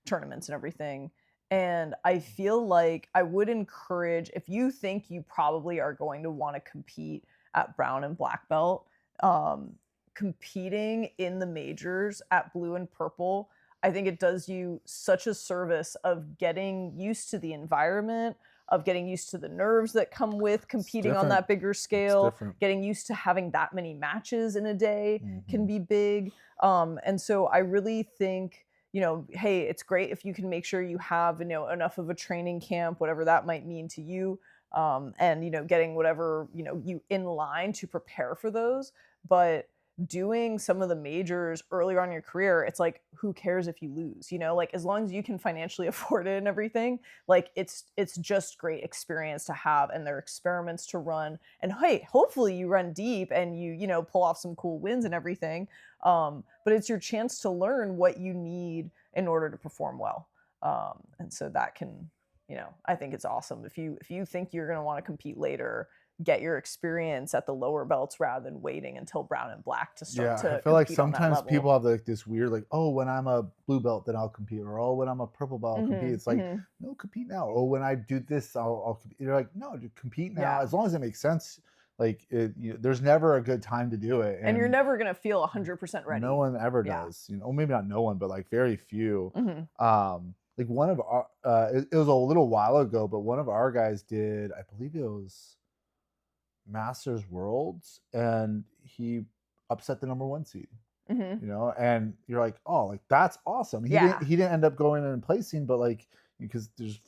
tournaments and everything. And I feel like I would encourage, if you think you probably are going to want to compete at brown and black belt, competing in the majors at blue and purple, I think it does you such a service of getting used to the environment, of getting used to the nerves that come with competing on that bigger scale, getting used to having that many matches in a day can be big. And so I really think, hey, it's great if you can make sure you have, enough of a training camp, whatever that might mean to you, and, getting whatever, you in line to prepare for those. But doing some of the majors earlier on in your career, it's like, who cares if you lose, like as long as you can financially afford it and everything, like it's just great experience to have, and they're experiments to run, and hey, hopefully you run deep and you pull off some cool wins and everything, but it's your chance to learn what you need in order to perform well, and so that can, I think it's awesome if you think you're going to want to compete later, get your experience at the lower belts rather than waiting until brown and black to start to I feel like compete on that sometimes level. people have like this weird like, oh, when I'm a blue belt then I'll compete, or oh, when I'm a purple belt I'll compete. It's like, no, compete now. Or when I do this I'll compete. You're like, no, compete now, as long as it makes sense. Like there's never a good time to do it, and you're never gonna feel 100% ready. No one ever does, maybe not no one, but like very few. Like one of our it was a little while ago, but one of our guys did, I believe it was Masters Worlds, and he upset the number 1 seed. And you're like, oh, like that's awesome. He didn't end up going in and placing, but like, because there's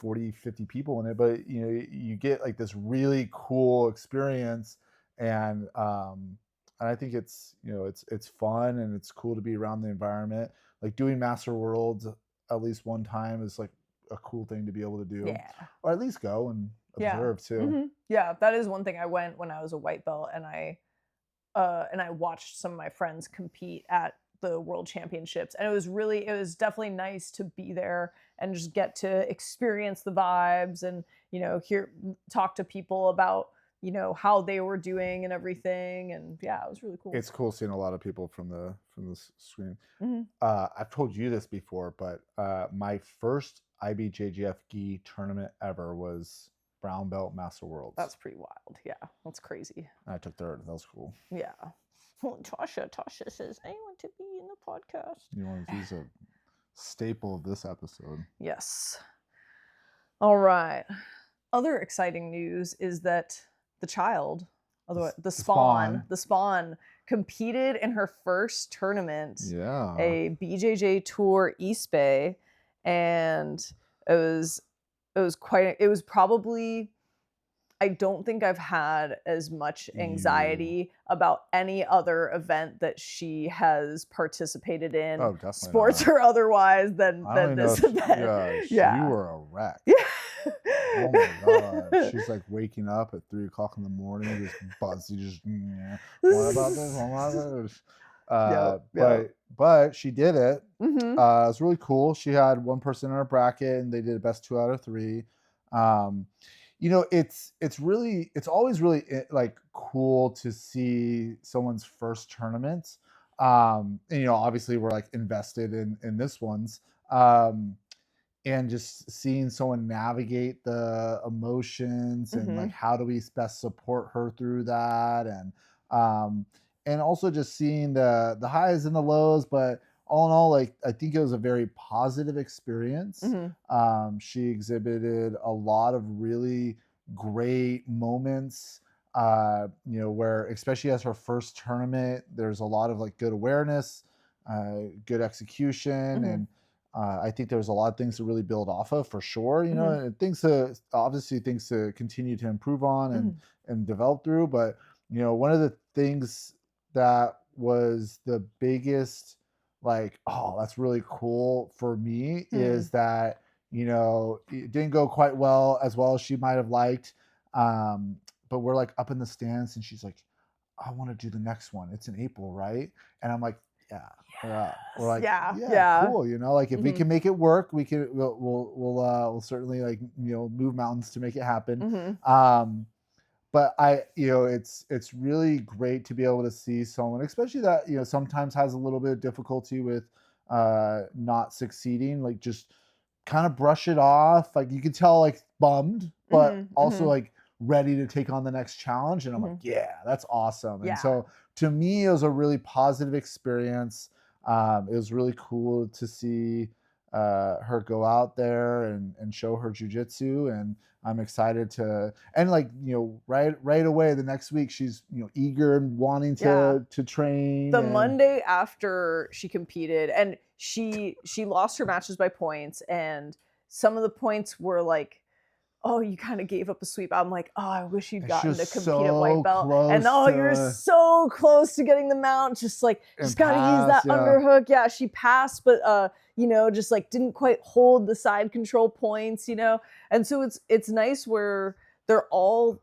40-50 people in it, but you get like this really cool experience, and I think it's it's fun and it's cool to be around the environment. Like doing Master Worlds at least one time is like a cool thing to be able to do, or at least go and observe too. Yeah, that is one thing. I went when I was a white belt, and I watched some of my friends compete at the world championships, and it was definitely nice to be there and just get to experience the vibes and talk to people about how they were doing and everything, and it was really cool. It's cool seeing a lot of people from the screen. I've told you this before, but my first IBJJF gi tournament ever was brown belt Master Worlds. That's pretty wild. Yeah, that's crazy. I took third. That was cool. Yeah. Well, Tasha says, I want to be in the podcast. You want to use a staple of this episode. Yes. All right. Other exciting news is that the child, the Spawn competed in her first tournament, a BJJ Tour East Bay, and it was probably, I don't think I've had as much anxiety about any other event that she has participated in, sports or otherwise, than this event. You were a wreck. Yeah. Oh my god, she's like waking up at 3 o'clock in the morning, just buzzy, just what about this? What about this? But she did it. It was really cool. She had one person in her bracket, and they did the best 2 out of 3. It's always really like cool to see someone's first tournament. And obviously we're like invested in this one's. And just seeing someone navigate the emotions and like how do we best support her through that, and also just seeing the highs and the lows, but all in all, like I think it was a very positive experience. She exhibited a lot of really great moments, where especially as her first tournament, there's a lot of like good awareness, good execution, and I think there was a lot of things to really build off of, for sure, and things to continue to improve on and develop through. But, one of the things that was the biggest, like, oh, that's really cool for me is that, it didn't go quite as well as she might have liked. but we're like up in the stands, and she's like, I want to do the next one. It's in April, right? And I'm like, yeah, we're like, Yeah. yeah, Yeah. cool. You know, like if we Mhm. can make it work, we'll certainly like, you know, move mountains to make it happen. Mhm. But it's really great to be able to see someone, especially that, you know, sometimes has a little bit of difficulty with not succeeding, like just kind of brush it off. Like you can tell like bummed, but Mhm. also Mhm. like ready to take on the next challenge. And I'm like, Mhm. yeah, that's awesome. And Yeah. so to me, it was a really positive experience. It was really cool to see her go out there and show her jujitsu. And I'm excited to, and like, you know, right away the next week, she's, you know, eager and wanting Yeah. to train. The And Monday after she competed, and she lost her matches by points, and some of the points were like, oh, you kind of gave up a sweep. I'm like, oh, I wish you'd she gotten was to compete at white so belt. And close oh, you're to so close to getting the mount. Just like, and just got to use pass. that Yeah. underhook. Yeah, she passed, but you know, just like didn't quite hold the side control points, you know. And so it's nice where they're all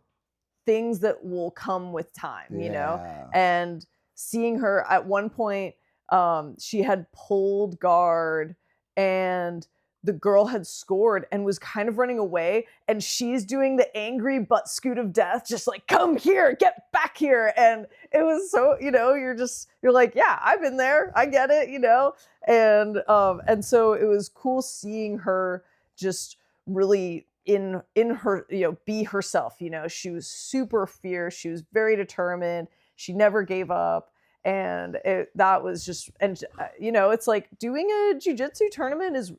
things that will come with time, you know. Yeah. And seeing her at one point, she had pulled guard, and the girl had scored and was kind of running away, and she's doing the angry butt scoot of death, just like, come here, get back here. And it was so, you know, you're like, yeah, I've been there, I get it, you know. And so it was cool seeing her just really in her, you know, be herself. You know, she was super fierce, she was very determined, she never gave up. And that was just, and you know, it's like doing a jiu-jitsu tournament is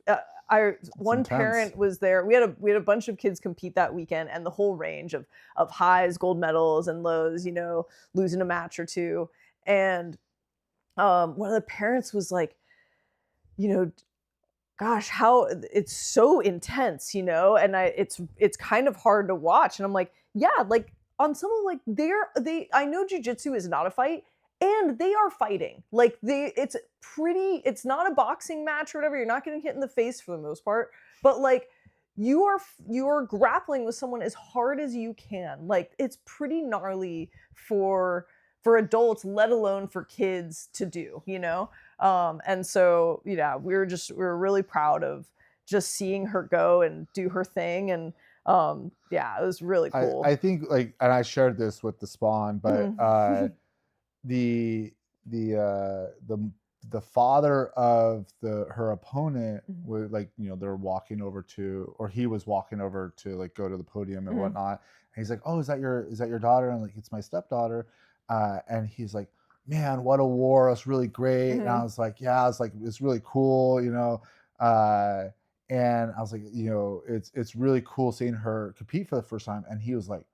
one intense. parent was there. We had a bunch of kids compete that weekend, and the whole range of highs, gold medals, and lows, you know, losing a match or two. And one of the parents was like, you know, gosh, how it's so intense, you know. And it's kind of hard to watch. And I'm like, yeah, like on some of like they I know jujitsu is not a fight, and they are fighting. Like it's not a boxing match or whatever. You're not getting hit in the face for the most part, but like you are grappling with someone as hard as you can. Like it's pretty gnarly for adults, let alone for kids to do, you know. And so, yeah, we were really proud of just seeing her go and do her thing. And yeah, it was really cool. I think like, and I shared this with the Spawn, but Mhm. the the father of her opponent Mhm. was like, you know, they're walking over to, or he was walking over to like go to the podium and Mhm. whatnot. And he's like, oh, is that your daughter? And I'm like, it's my stepdaughter. And he's like, man, what a war. It's really great. And I Mhm. was like, yeah, it's like, it's really cool, you know. And I was like, you know, it's really cool seeing her compete for the first time. And he was like,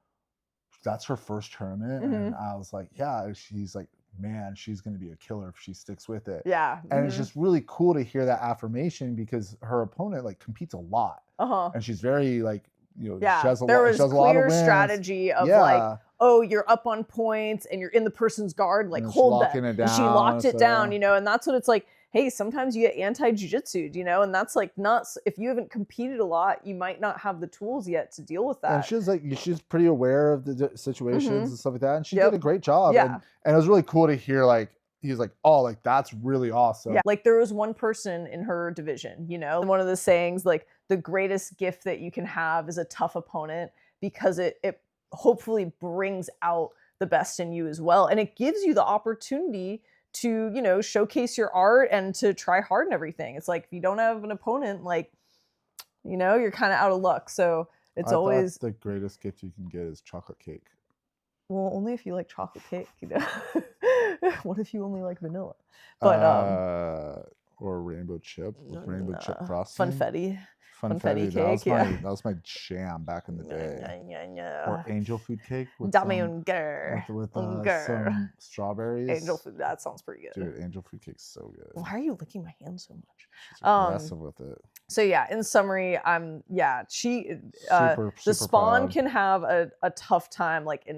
that's her first tournament. And Mhm. I was like, yeah. She's like, man, she's going to be a killer if she sticks with it. Yeah. And it's Mhm. just really cool to hear that affirmation, because her opponent like competes a lot, Uh-huh. and she's very like, you know, she Yeah, has a there lot, she was has a lot of clear wins. strategy of like, Yeah. oh, you're up on points and you're in the person's guard, like And she's hold that. locking it And she down. locked it So down, yeah. you know, and that's what it's like. Hey, sometimes you get anti-jujitsu, you know, and that's like nuts. If you haven't competed a lot, you might not have the tools yet to deal with And that. she's like, she's pretty aware of the situations Mm-hmm. and stuff like that. And she did Yep. a great job. Yeah. And it was really cool to hear, like, he's like, oh, like that's really awesome. Yeah. Like there was one person in her division, you know, one of the sayings, like the greatest gift that you can have is a tough opponent, because it hopefully brings out the best in you as well. And it gives you the opportunity to, you know, showcase your art and to try hard and everything. It's like if you don't have an opponent, like, you know, you're kind of out of luck. So it's I thought always, the greatest gift you can get is chocolate cake. well, only if you like chocolate cake, you know. What if you only like vanilla? But Or rainbow chip with rainbow chip frosting. funfetti. Funfetti, Cake, yeah. that was my jam back in the day. Or angel food cake with Dummy some, and girl. with Girl. some strawberries. Angel food, that sounds pretty good. Dude, angel food cake's so good. Why are you licking my hand so much? She's aggressive with it. So yeah, in summary, she Super the Spawn proud. can have a tough time, like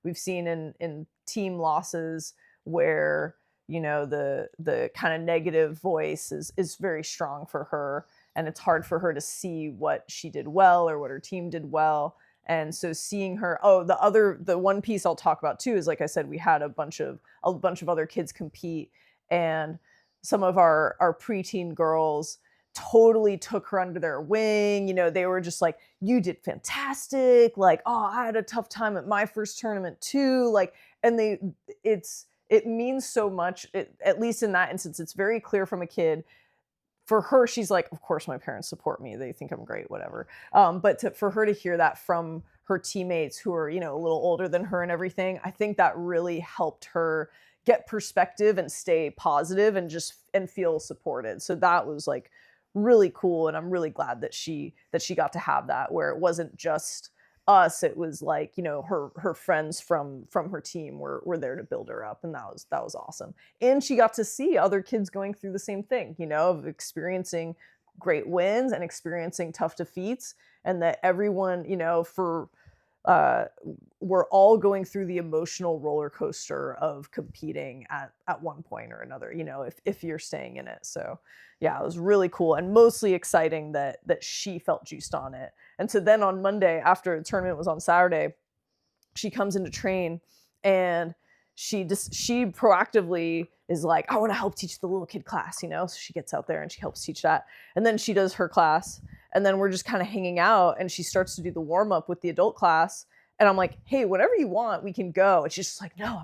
we've seen in team losses where, you know, the kind of negative voice is very strong for her, and it's hard for her to see what she did well or what her team did well. And so seeing her, the one piece I'll talk about too is, like I said, we had a bunch of other kids compete, and some of our preteen girls totally took her under their wing. You know, they were just like, you did fantastic. Like, oh, I had a tough time at my first tournament too. Like, and it means so much, at least in that instance. It's very clear from a kid. For her, she's like, of course my parents support me. They think I'm great, whatever. But for her to hear that from her teammates who are, you know, a little older than her and everything, I think that really helped her get perspective and stay positive and feel supported. So that was like really cool. And I'm really glad that she got to have that, where it wasn't just us. It was like, you know, her friends from her team were there to build her up. And that was awesome. And she got to see other kids going through the same thing, you know, of experiencing great wins and experiencing tough defeats, and that everyone, you know, we're all going through the emotional roller coaster of competing at one point or another, you know, if you're staying in it. So yeah, it was really cool and mostly exciting that she felt juiced on it. And so then on Monday, after the tournament was on Saturday, she comes into train, and she proactively is like, I want to help teach the little kid class, you know? So she gets out there and she helps teach that. And then she does her class, and then we're just kind of hanging out, and she starts to do the warm up with the adult class. And I'm like, hey, whatever you want, we can go. And she's just like, no,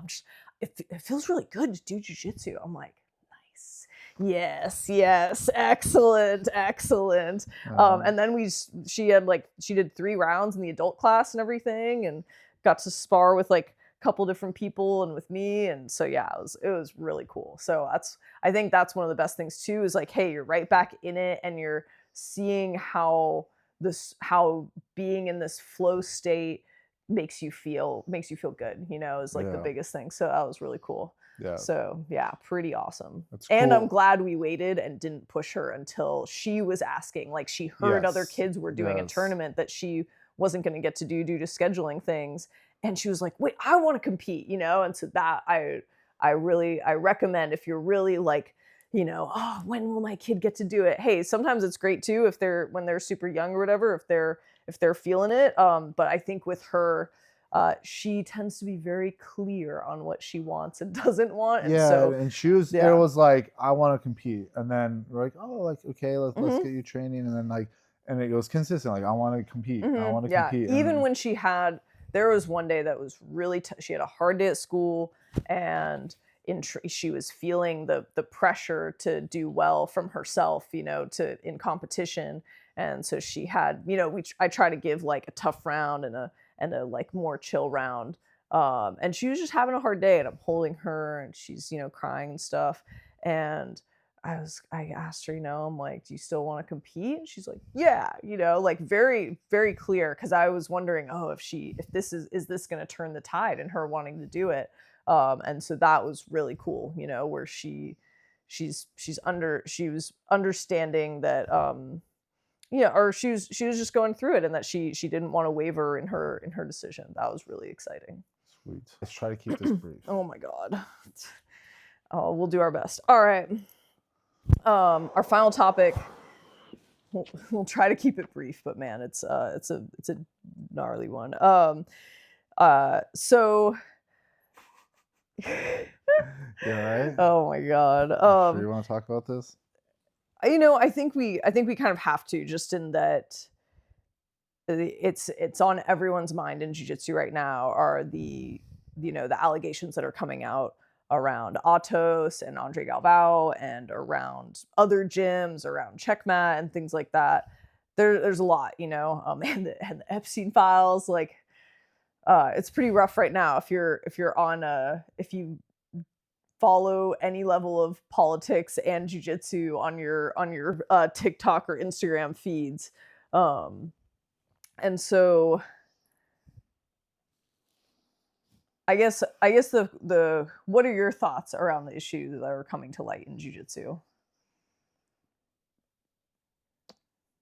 it feels really good to do jujitsu. I'm like, nice. Yes. Excellent. And then she did 3 rounds in the adult class and everything, and got to spar with like a couple different people and with me. And so yeah, it was really cool. So I think that's one of the best things too, is like, hey, you're right back in it, and you're seeing how being in this flow state makes you feel good, you know, is like the biggest thing. So that was really cool. Yeah. So yeah, pretty awesome. That's And cool. I'm glad we waited and didn't push her until she was asking. Like, she heard other kids were doing a tournament that she wasn't going to get to do due to scheduling things, and she was like, wait, I want to compete, you know. And so that I recommend, if you're really like, you know, oh, when will my kid get to do it? Hey, sometimes it's great too when they're super young or whatever, if they're feeling it. But I think with her, she tends to be very clear on what she wants and doesn't want. And and she was, it was like, I want to compete. And then we're like, oh, like, okay, let's get you training. And then like, and it was consistent. Like, I want to compete. I want to compete. Even when there was one day that was really, she had a hard day at school, and she was feeling the pressure to do well from herself, you know, in competition. And so she had, you know, I try to give like a tough round and a like more chill round. And she was just having a hard day, and I'm holding her, and she's, you know, crying and stuff. And I asked her, you know, I'm like, do you still want to compete? And she's like, yeah, you know, like very, very clear. Cause I was wondering, oh, if this is this going to turn the tide in her wanting to do it? And so that was really cool, you know, where she was understanding that, or she was just going through it, and that she didn't want to waver in her decision. That was really exciting. Sweet. Let's try to keep this brief. Oh my God. Oh, we'll do our best. All right. Our final topic. We'll try to keep it brief, but man, it's a gnarly one. So. Yeah, right? Oh my God. Sure you want to talk about this? You know, I think we kind of have to, just in that it's on everyone's mind in jiu-jitsu right now, are the allegations that are coming out around Atos and Andre Galvao, and around other gyms, around Checkmat and things like that. There's a lot, you know, and the Epstein files, like, it's pretty rough right now. If you follow any level of politics and jiu-jitsu on your TikTok or Instagram feeds. And so I guess the what are your thoughts around the issues that are coming to light in jiu-jitsu?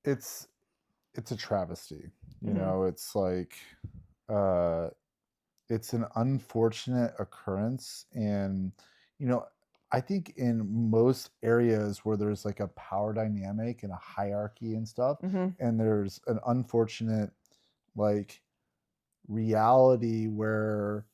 It's a travesty, you Mhm. know. It's like, it's an unfortunate occurrence. And, you know, I think in most areas where there's like a power dynamic and a hierarchy and stuff, Mhm. and there's an unfortunate, like, reality where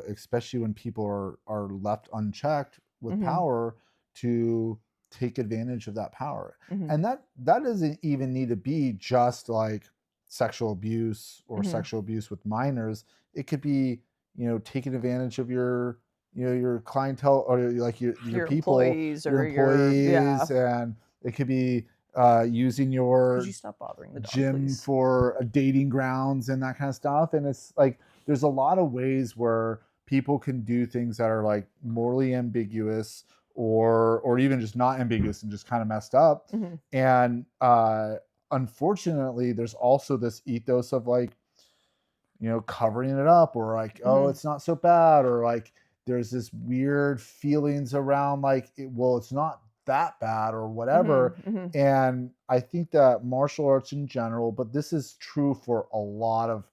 especially when people are left unchecked with Mhm. power, to take advantage of that power. Mhm. And that doesn't even need to be just like sexual abuse or Mhm. sexual abuse with minors. It could be, taking advantage of your clientele, or like your Your people, employees your or your yeah. employees. And it could be using Could you your stop bothering the dog, gym please? for dating grounds and that kind of stuff. And it's like there's a lot of ways where people can do things that are like morally ambiguous, or even just not ambiguous and just kind of messed up. Mhm. And unfortunately, there's also this ethos of like, covering it up, or like, oh, Mhm. it's not so bad, or like there's this weird feelings around like, well, it's not that bad or Mhm. whatever. Mhm. And I think that martial arts in general, but this is true for a lot of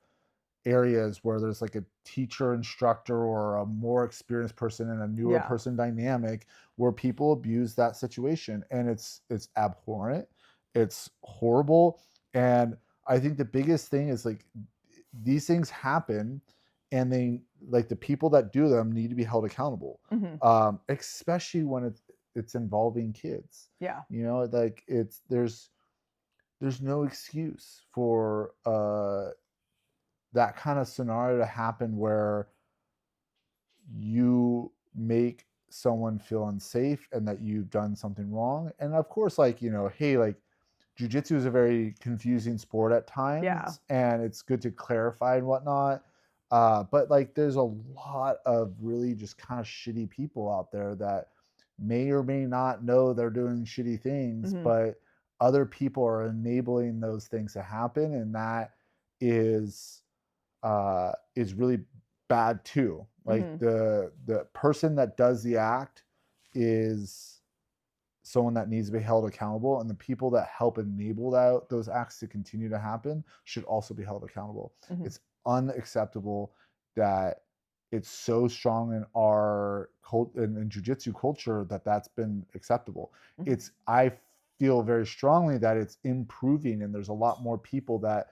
areas where there's like a teacher instructor or a more experienced person and a newer Yeah. person dynamic, where people abuse that situation, and it's abhorrent, it's horrible. And I think the biggest thing is like these things happen, and they, like, the people that do them need to be held accountable, Mhm. especially when it's involving kids. Yeah. Like there's no excuse for that kind of scenario to happen, where you make someone feel unsafe and that you've done something wrong. And of course, like, hey, like, jujitsu is a very confusing sport at Yeah. times, and it's good to clarify and whatnot. But like, there's a lot of really just kind of shitty people out there that may or may not know they're doing shitty things, Mhm. but other people are enabling those things to happen, and that is really bad too. Like Mhm. the person that does the act is someone that needs to be held accountable, and the people that help enable those acts to continue to happen should also be held accountable. Mhm. It's unacceptable that it's so strong in our cult in jiu-jitsu culture that that's been acceptable. Mhm. I feel very strongly that it's improving, and there's a lot more people that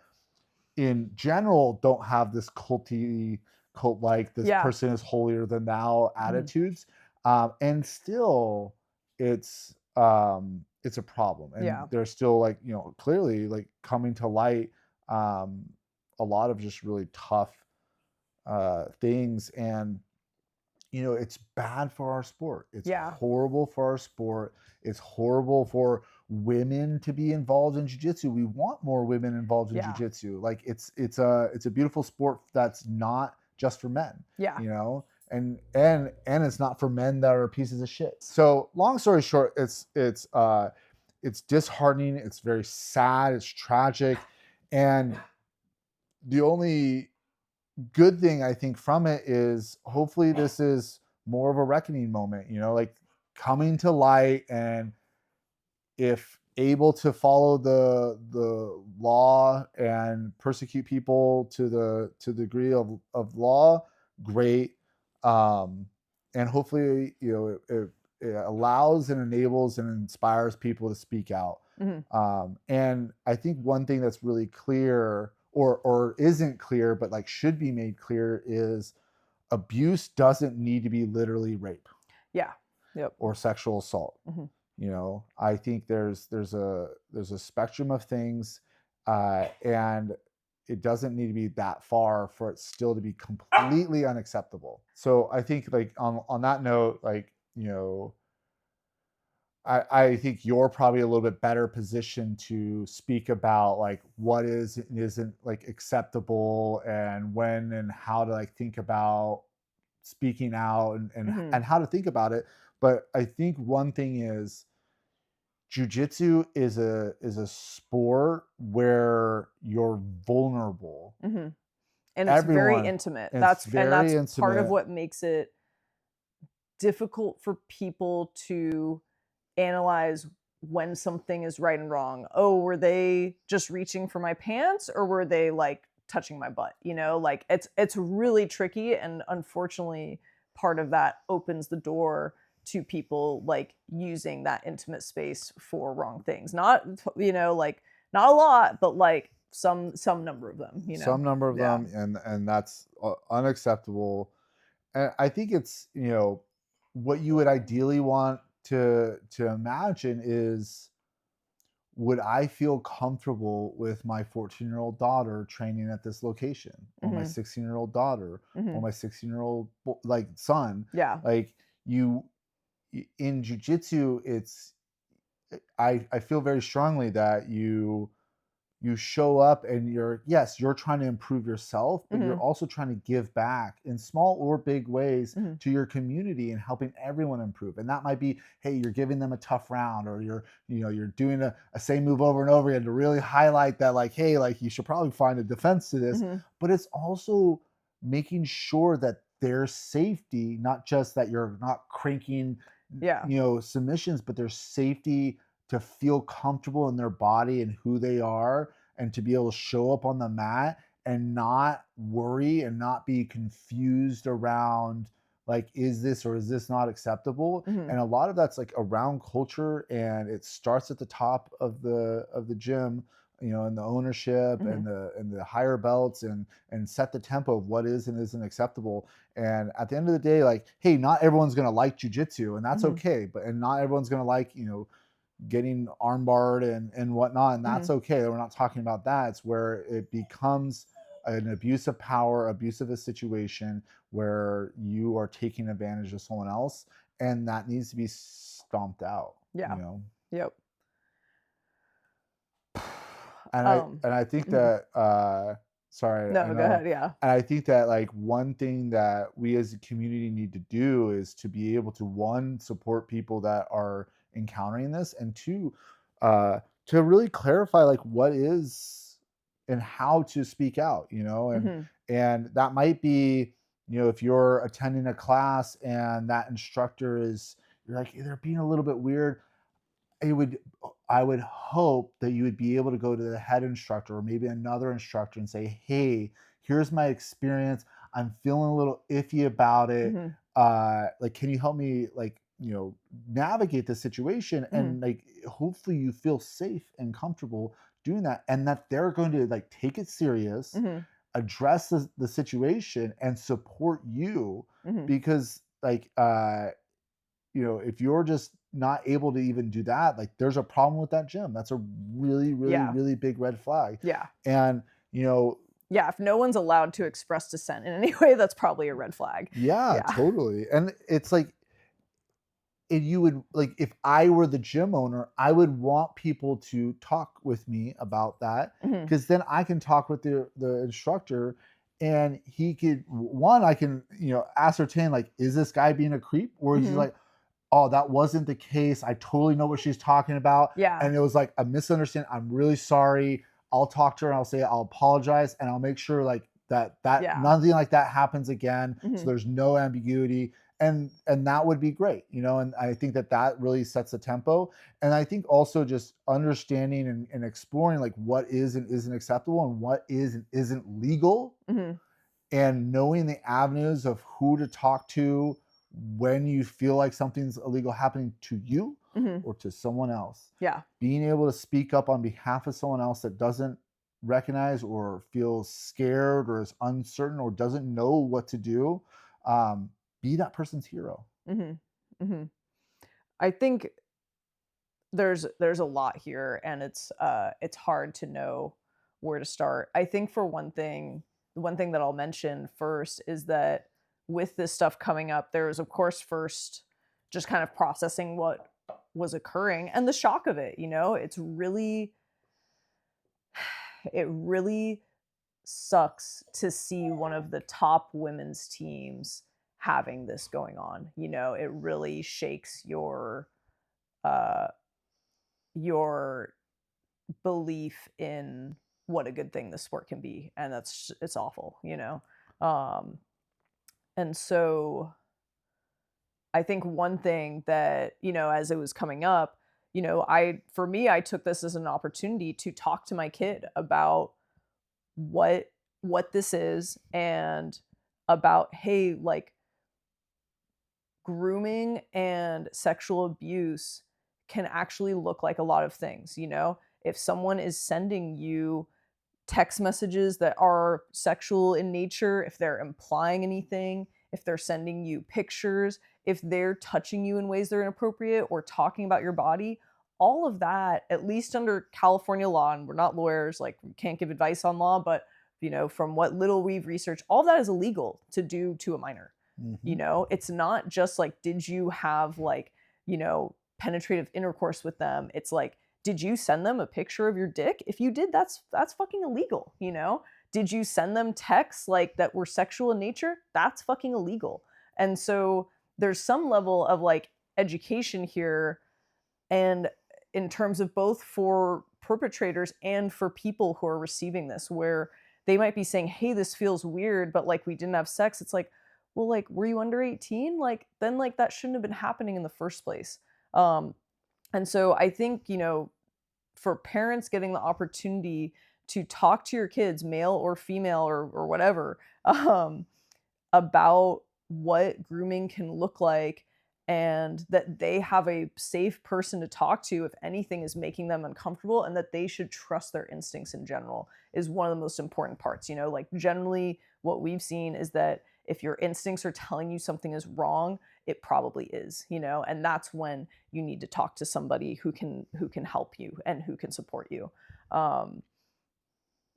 in general don't have this cult like, this Yeah. person is holier than thou Mhm. attitudes. And still it's a problem, and Yeah. they're still like, clearly like coming to light, um a lot of just really tough things. And it's bad for our sport. It's Yeah. horrible for our sport. It's horrible for women to be involved in jiu-jitsu. We want more women involved in Yeah. jiu-jitsu. Like, it's a beautiful sport that's not just for men, Yeah. and it's not for men that are pieces of shit. So long story short, it's disheartening, it's very sad, it's tragic. And the only good thing I think from it is, hopefully this is more of a reckoning moment, like coming to light. And if able to follow the law and persecute people to the degree of law, great. um and hopefully, it allows and enables and inspires people to speak out. Mhm. And I think one thing that's really clear, or isn't clear but like should be made clear, is abuse doesn't need to be literally rape Yeah. Yep. or sexual assault. Mhm. I think there's a spectrum of things, and it doesn't need to be that far for it still to be completely unacceptable. So I think, like, on that note, like, I think you're probably a little bit better positioned to speak about like what is and isn't like acceptable, and when and how to like think about speaking out, Mhm. and how to think about it. But I think one thing is, jujitsu is a sport where you're vulnerable. Mhm. And it's very Everyone, intimate. it's That's very part of intimate. what makes it difficult for people to analyze when something is right and wrong. Oh, were they just reaching for my pants or were they like touching my butt? Like it's really tricky, and unfortunately part of that opens the door to people like using that intimate space for wrong things. Not like not a lot, but like some number of them, you know. some number of Yeah. them, and that's unacceptable. And I think it's, what you would ideally want to imagine is, would I feel comfortable with my 14-year-old daughter training at this location, or my Mhm. 16-year-old daughter, or Mhm. my 16-year-old like son? Yeah. Like, you in jujitsu, it's I feel very strongly that you show up and you're trying to improve yourself, but you're Mhm. also trying to give back in small or big ways Mhm. to your community and helping everyone improve. And that might be, hey, you're giving them a tough round, or you're doing a same move over and over again to really highlight that, like, hey, like, you should probably find a defense to this. Mhm. But it's also making sure that their safety, not just that you're not cranking, Yeah. submissions, but their safety, to feel comfortable in their body and who they are, and to be able to show up on the mat and not worry and not be confused around, like, is this or is this not acceptable? Mhm. And a lot of that's like around culture, and it starts at the top of the gym, and the ownership Mhm. and the higher belts, and set the tempo of what is and isn't acceptable. And at the end of the day, like, hey, not everyone's going to like jujitsu, and that's Mhm. okay. But and not everyone's going to like, getting armbarred and whatnot, and that's Mhm. okay. We're not talking about that. It's where it becomes an abuse of power, abuse of a situation where you are taking advantage of someone else, and that needs to be stomped out. Yeah. You know, Yep. and I Um, and I think mhm. that sorry, I No, go know, ahead, yeah. and I think that, like, one thing that we as a community need to do is to be able to, one, support people that are encountering this, and two, uh to really clarify, like, what is and how to speak out, Mhm. and that might be, if you're attending a class and that instructor is, you're like, they're being a little bit weird. it would I would hope that you would be able to go to the head instructor or maybe another instructor and say, "Hey, here's my experience. I'm feeling a little iffy about it. Mhm. Like, can you help me, like, navigate the situation?" Mhm. And, like, hopefully you feel safe and comfortable doing that, and that they're going to, like, take it serious, Mhm. address the situation, and support you. Mhm. Because, like, if you're just not able to even do that, like, there's a problem with that gym. That's a really, really, Yeah. really big red flag. Yeah. And, Yeah, if no one's allowed to express dissent in any way, that's probably a red flag. yeah, Yeah. totally. And it's like, and you would, like, if I were the gym owner, I would want people to talk with me about that, Mhm. because then I can talk with the instructor, and he could, one, I can, ascertain, like, is this guy being a creep, or he's Mhm. like, oh, that wasn't the case. I totally know what she's talking about. Yeah. And it was like a misunderstanding. I'm really sorry. I'll talk to her and I'll say, I'll apologize, and I'll make sure, like, that Yeah. nothing like that happens again. So Mhm. there's no ambiguity. And that would be great, and I think that really sets the tempo. And I think also just understanding and exploring, like, what is and isn't acceptable, and what is and isn't legal, Mhm. and knowing the avenues of who to talk to when you feel like something's illegal happening to you Mhm. or to someone else. Yeah. Being able to speak up on behalf of someone else that doesn't recognize or feels scared or is uncertain or doesn't know what to do, um, be that person's hero. Mhm. Mhm. I think there's a lot here, and it's hard to know where to start. I think for one thing, the one thing that I'll mention first is that with this stuff coming up, there was, of course, first just kind of processing what was occurring and the shock of it, you know? It really sucks to see one of the top women's teams having this going on. You know, it really shakes uh your belief in what a good thing the sport can be, and it's awful, you know. Um and so I think one thing that, you know, as it was coming up, you know, I took this as an opportunity to talk to my kid about what this is, and about, hey, like, grooming and sexual abuse can actually look like a lot of things, you know? If someone is sending you text messages that are sexual in nature, if they're implying anything, if they're sending you pictures, if they're touching you in ways that are inappropriate or talking about your body, all of that, at least under California law, and we're not lawyers, like we can't give advice on law, but from what little we've researched, all of that is illegal to do to a minor. It's not just like, did you have like, penetrative intercourse with them? It's like, did you send them a picture of your dick? If you did, that's fucking illegal. Did you send them texts like that were sexual in nature? That's fucking illegal. And so there's some level of like education here, and in terms of both for perpetrators and for people who are receiving this, where they might be saying, hey, this feels weird, but like we didn't have sex. It's like, well, like, were you under 18? Like, then like that shouldn't have been happening in the first place. And so I think, for parents getting the opportunity to talk to your kids, male or female or whatever, about what grooming can look like, and that they have a safe person to talk to if anything is making them uncomfortable, and that they should trust their instincts in general is one of the most important parts. Like generally what we've seen is that if your instincts are telling you something is wrong, it probably is, and that's when you need to talk to somebody who can help you and who can support you.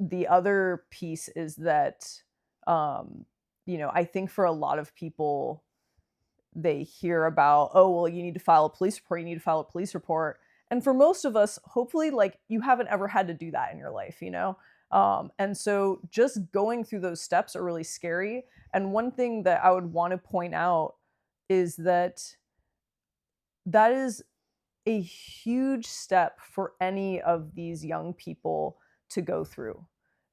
The other piece is that, I think for a lot of people, they hear about, oh, well, you need to file a police report. And for most of us, hopefully, like, you haven't ever had to do that in your life, and so just going through those steps are really scary. And one thing that I would want to point out is that is a huge step for any of these young people to go through.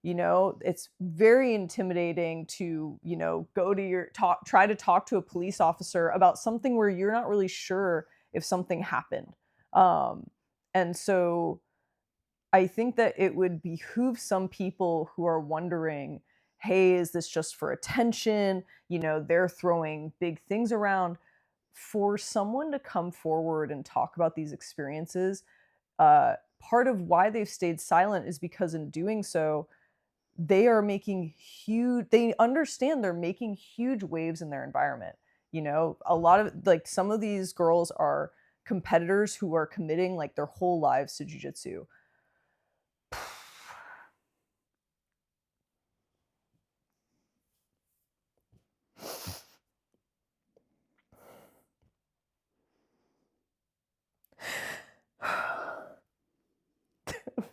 It's very intimidating to, go to try to talk to a police officer about something where you're not really sure if something happened. And so I think that it would behoove some people who are wondering, hey, is this just for attention? They're throwing big things around. For someone to come forward and talk about these experiences, part of why they've stayed silent is because in doing so, they understand they're making huge waves in their environment. A lot of, like, some of these girls are competitors who are committing like their whole lives to jiu-jitsu.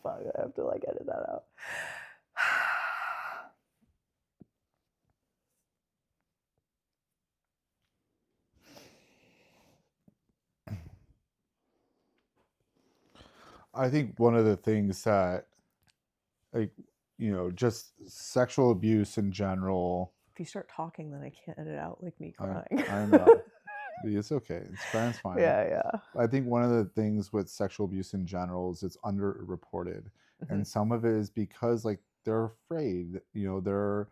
Fuck, I have to like edit that out. I think one of the things that, like, just sexual abuse in general. If you start talking, then I can't edit out like me crying. I know. It's okay. It's fine. Yeah. I think one of the things with sexual abuse in general is it's underreported. Mm-hmm. And some of it is because like they're afraid, they're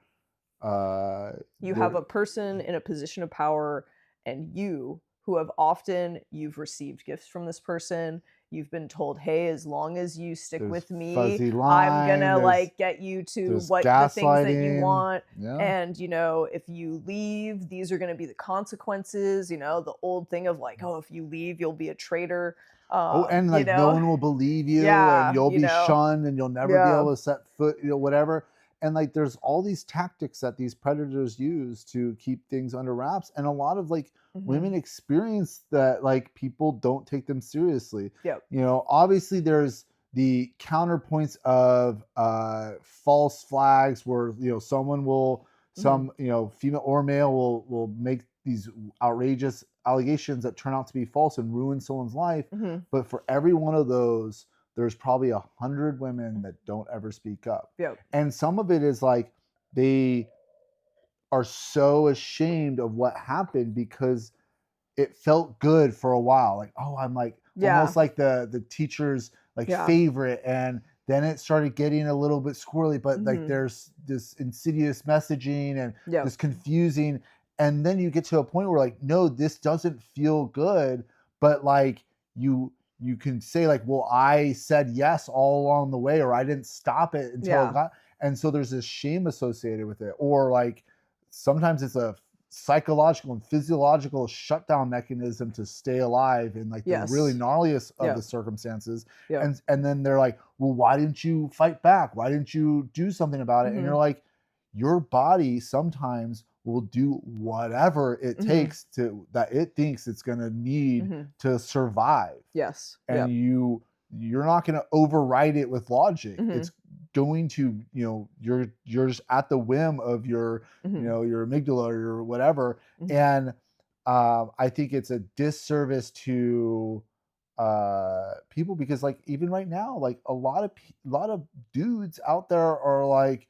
you have a person in a position of power, and you've received gifts from this person. You've been told, hey, as long as you stick with me, I'm gonna like get you to the things that you want. Yeah. And if you leave, these are gonna be the consequences. The old thing of like, oh, if you leave, you'll be a traitor. And like no one will believe you, and you'll be shunned, and you'll never be able to set foot, whatever. And like there's all these tactics that these predators use to keep things under wraps, and a lot of like women experience that, like, people don't take them seriously. Yep. Obviously there's the counterpoints of false flags where someone will female or male will make these outrageous allegations that turn out to be false and ruin someone's life. But for every one of those, there's probably 100 women that don't ever speak up. Yep. And some of it is like they are so ashamed of what happened because it felt good for a while. Like, oh, I'm like almost like the teacher's like favorite. And then it started getting a little bit squirrely, but like there's this insidious messaging and this confusing. And then you get to a point where like, no, this doesn't feel good. But like you can say like, well, I said yes all along the way, or I didn't stop it until it got. And so there's this shame associated with it, or like sometimes it's a psychological and physiological shutdown mechanism to stay alive in like the really Yes. gnarliest of Yep. the circumstances. Yep. And then they're like, well, why didn't you fight back? Why didn't you do something about it? And Mhm. you're like, your body sometimes will do whatever it Mhm. takes to that it thinks it's going to need Mhm. to survive. Yes. And Yep. you're not going to override it with logic. Mhm. It's going to, you're just at the whim of your, Mhm. your amygdala or your whatever. Mhm. And I think it's a disservice to people, because like even right now, like a lot of dudes out there are like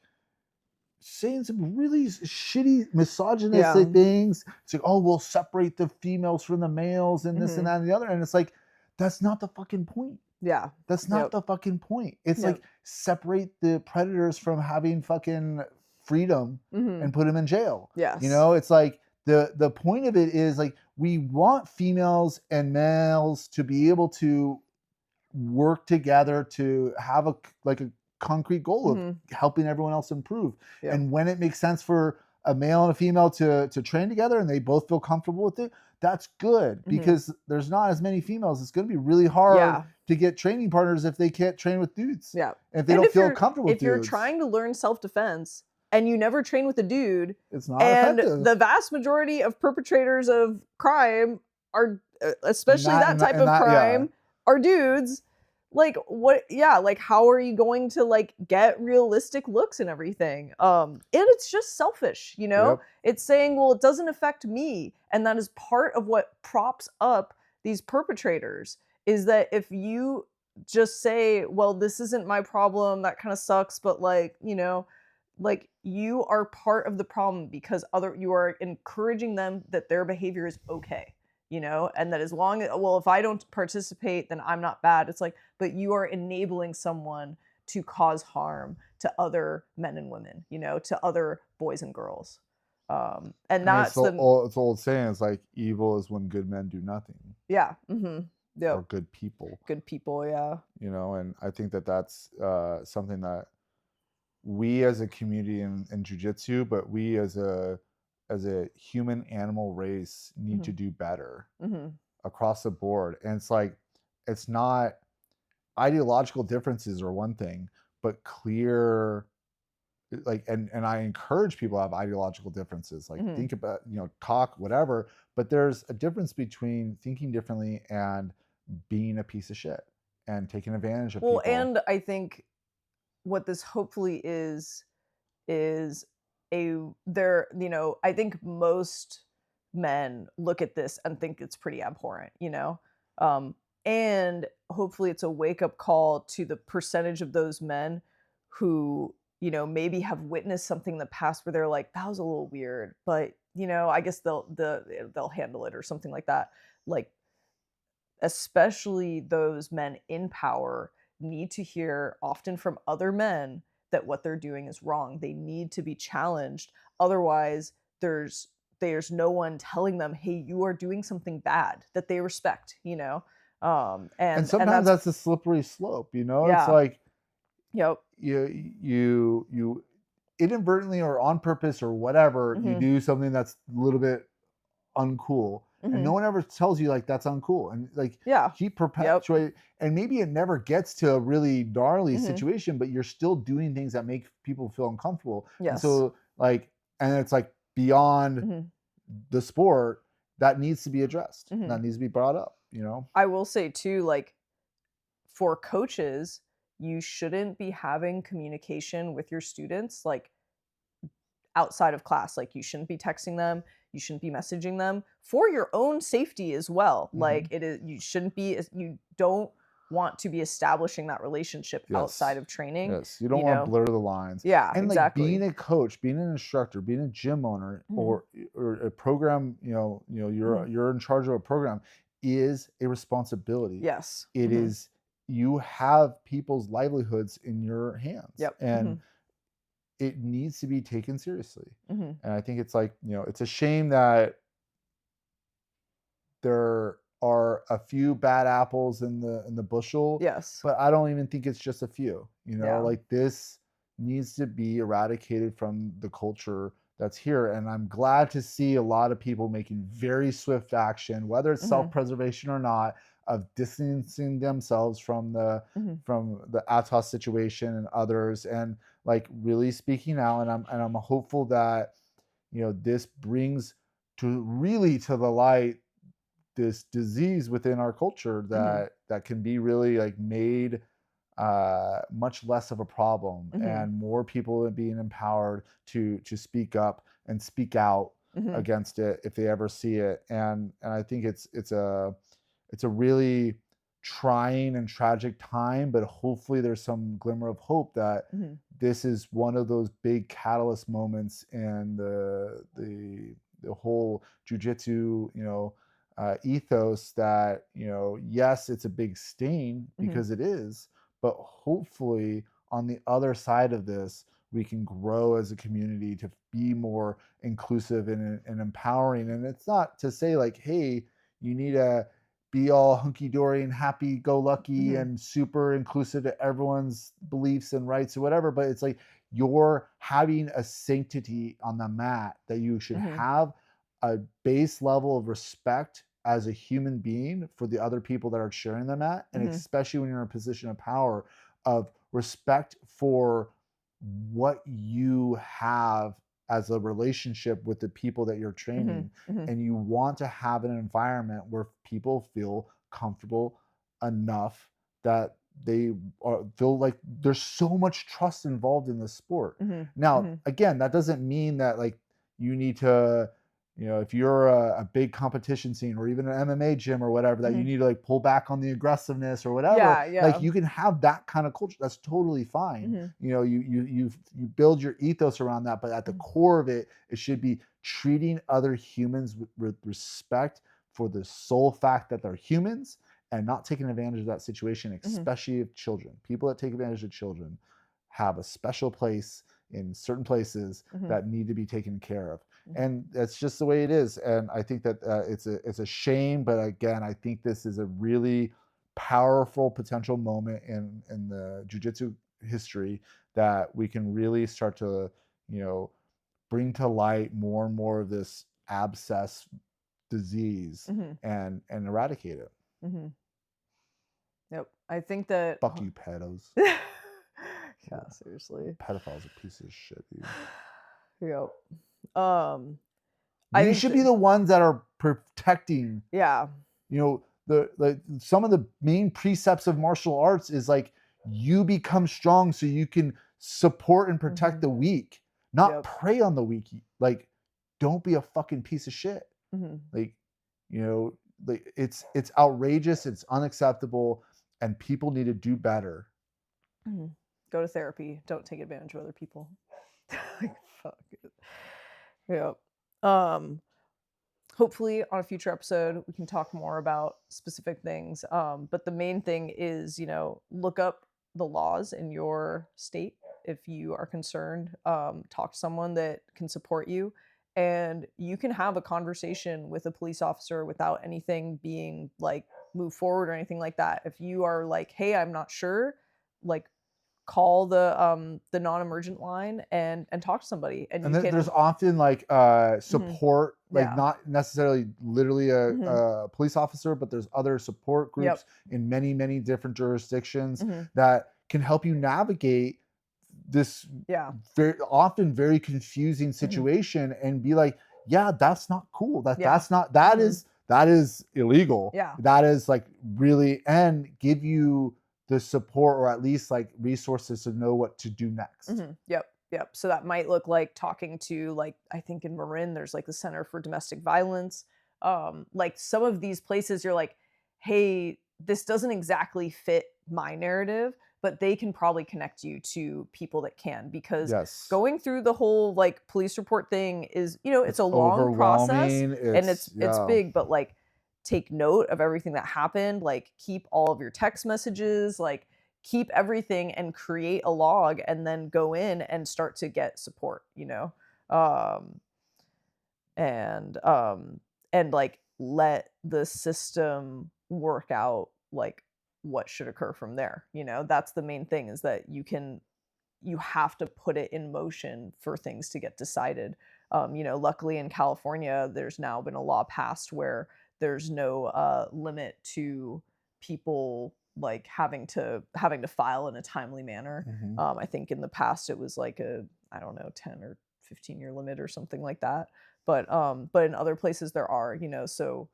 saying some really shitty Yeah. misogynistic things. It's like, oh, we'll separate the females from the males and this and Mhm. that and the other. And it's like, that's not the fucking point. Yeah. That's not Yep. the fucking point. It's Yep. like separate the predators from having fucking freedom Mhm. and put them in jail. Yes. It's like the point of it is like we want females and males to be able to work together to have a concrete goal of Mhm. helping everyone else improve. Yep. And when it makes sense for a male and a female to train together and they both feel comfortable with it, that's good, Mhm. because there's not as many females. It's going to be really hard Yeah. to get training partners if they can't train with dudes. Yeah. And if they And don't feel comfortable with if you're dudes, trying to learn self-defense and you never train with a dude, it's not and effective. the vast majority of perpetrators of crime are especially Not- that type and of that- yeah. crime are dudes. Like what, yeah, like how are you going to like get realistic looks and everything? And it's just selfish, Yep. It's saying, well, it doesn't affect me. And that is part of what props up these perpetrators, is that if you just say, well, this isn't my problem, that kind of sucks, but like, like you are part of the problem because you are encouraging them that their behavior is okay, and that as long as, well, if I don't participate, then I'm not bad. It's like, but you are enabling someone to cause harm to other men and women, to other boys and girls. And I mean, that's the, it's old saying. It's like evil is when good men do nothing, yeah. Mm-hmm. Yep. or good people. Good people. Yeah. And I think that that's something that we as a community in jiu-jitsu, but we as a human animal race need to do better Mm-hmm. across the board. And it's like, it's not, ideological differences are one thing, but clear, like, and I encourage people to have ideological differences, like Mhm. think about, talk whatever, but there's a difference between thinking differently and being a piece of shit and taking advantage of Well, people. and I think what this hopefully is I think most men look at this and think it's pretty abhorrent, and hopefully it's a wake-up call to the percentage of those men who, maybe have witnessed something in the past where they're like, that was a little weird, but I guess they'll handle it or something like that. Like, especially those men in power need to hear often from other men that what they're doing is wrong. They need to be challenged. Otherwise, there's no one telling them, "Hey, you are doing something bad," that they respect, And and sometimes that's, that's a slippery slope, it's yeah. like Yep. you inadvertently or on purpose or whatever, you Mhm. do something that's a little bit uncool, and no Mhm. one ever tells you like that's uncool, and like Yeah. keep Yep. perpetuate, and maybe it never gets to a really gnarly Mhm. situation, but you're still doing things that make people feel uncomfortable. And Yes. so like, and it's like beyond Mhm. the sport, that needs to be addressed, Mhm. that needs to be brought up. I will say too, like, for coaches, you shouldn't be having communication with your students, like, outside of class. Like, you shouldn't be texting them, you shouldn't be messaging them for your own safety as well. Like, it is, you shouldn't be, you don't want to be establishing that relationship outside Yes. of training, Yes. You don't want to blur the lines. Yeah, And like being exactly. a coach, being an instructor, being a gym owner, Mhm. or a program, Mhm. you're in charge of a program, is a responsibility. Yes. It Mhm. is, you have people's livelihoods in your hands, Yep. and Mhm. it needs to be taken seriously. Mhm. And I think it's like, it's a shame that there are a few bad apples in the bushel, Yes. but I don't even think it's just a few. Yeah. Like this needs to be eradicated from the culture that's here. And I'm glad to see a lot of people making very swift action, whether it's Mhm. self-preservation or not, of distancing themselves Mhm. from the Atos situation and others, and like really speaking out. And I'm hopeful that this brings to the light this disease within our culture Mhm. that can be really like made much less of a problem, Mhm. and more people being empowered to speak up and speak out Mhm. against it if they ever see it. And I think it's a really trying and tragic time, but hopefully there's some glimmer of hope that Mhm. this is one of those big catalyst moments in the whole jujitsu, ethos, that yes, it's a big stain Mhm. because it is, but hopefully on the other side of this, we can grow as a community to be more inclusive and empowering. And it's not to say like, hey, you need to be all hunky dory and happy go lucky Mhm. and super inclusive to everyone's beliefs and rights or whatever. But it's like you're having a sanctity on the mat that you should Mhm. have a base level of respect as a human being for the other people that are sharing the mat. And Mhm. especially when you're in a position of power, of respect for what you have as a relationship with the people that you're Mhm. training. Mhm. And you want to have an environment where people feel comfortable enough that feel like there's so much trust involved in the sport. Mhm. Now, Mhm. again, that doesn't mean that like you need to, if you're a big competition scene or even an MMA gym or whatever, that you Mhm. need to like pull back on the aggressiveness or whatever. Yeah, Like yeah. you can have that kind of culture. That's totally fine. Mhm. You build your ethos around that, but at the Mhm. core of it, it should be treating other humans with respect for the sole fact that they're humans, and not taking advantage of that situation, Mhm. especially of children. People that take advantage of children have a special place in certain places Mhm. that need to be taken care of. Mhm. And that's just the way it is. And I think that it's a shame, but again, I think this is a really powerful potential moment in the jiu-jitsu history that we can really start to you know bring to light more and more of this abscess disease Mhm. and eradicate it. Mhm. Yep. I think that Fuck you, pedos. yeah, seriously. Pedophile's a piece of shit, dude. Yep. Um, I We think should that be the ones that are protecting. yeah. The some of the main precepts of martial arts is like you become strong so you can support and protect Mhm. the weak, not Yep. prey on the weak. Like, don't be a fucking piece of shit. Mhm. Like, you know, like it's outrageous, it's unacceptable, and people need to do better. Mhm. Go to therapy. Don't take advantage of other people. Like, fuck it. Yep. Um, hopefully on a future episode we can talk more about specific things. But the main thing is, look up the laws in your state if you are concerned. Talk to someone that can support you, and you can have a conversation with a police officer without anything being like move forward or anything like that. If you are like, hey, I'm not sure, like call the non-emergent line and talk to somebody, and And you then there's can often like mhm, support, like yeah. not necessarily literally Mhm. a police officer, but there's other support Yep. groups in many different jurisdictions Mhm. that can help you navigate this Yeah. very confusing Mhm. situation and be like, yeah, that's not cool, Yeah. that's not, Mhm. that is illegal, Yeah. that is like really, and give you the support or at least like resources to know what to do next. Mhm. Yep. Yep. So that might look like talking to, like, I think in Marin there's like the Center for Domestic Violence. Like some of these places you're like, "Hey, this doesn't exactly fit my narrative," but they can probably connect you to people that can, because Yes. going through the whole like police report thing is, it's It's a long process, overwhelming. and It's it's yeah. big, but like take note of everything that happened, like keep all of your text messages, like keep everything and create a log, and then go in and start to get support, um and like let the system work out like what should occur from there. That's the main thing, is that you can you have to put it in motion for things to get decided. Luckily in California, there's now been a law passed where there's no limit to people like having to file in a timely manner. Mhm. I think in the past it was like I don't know, 10 or 15-year limit or something like that. But in other places there are, so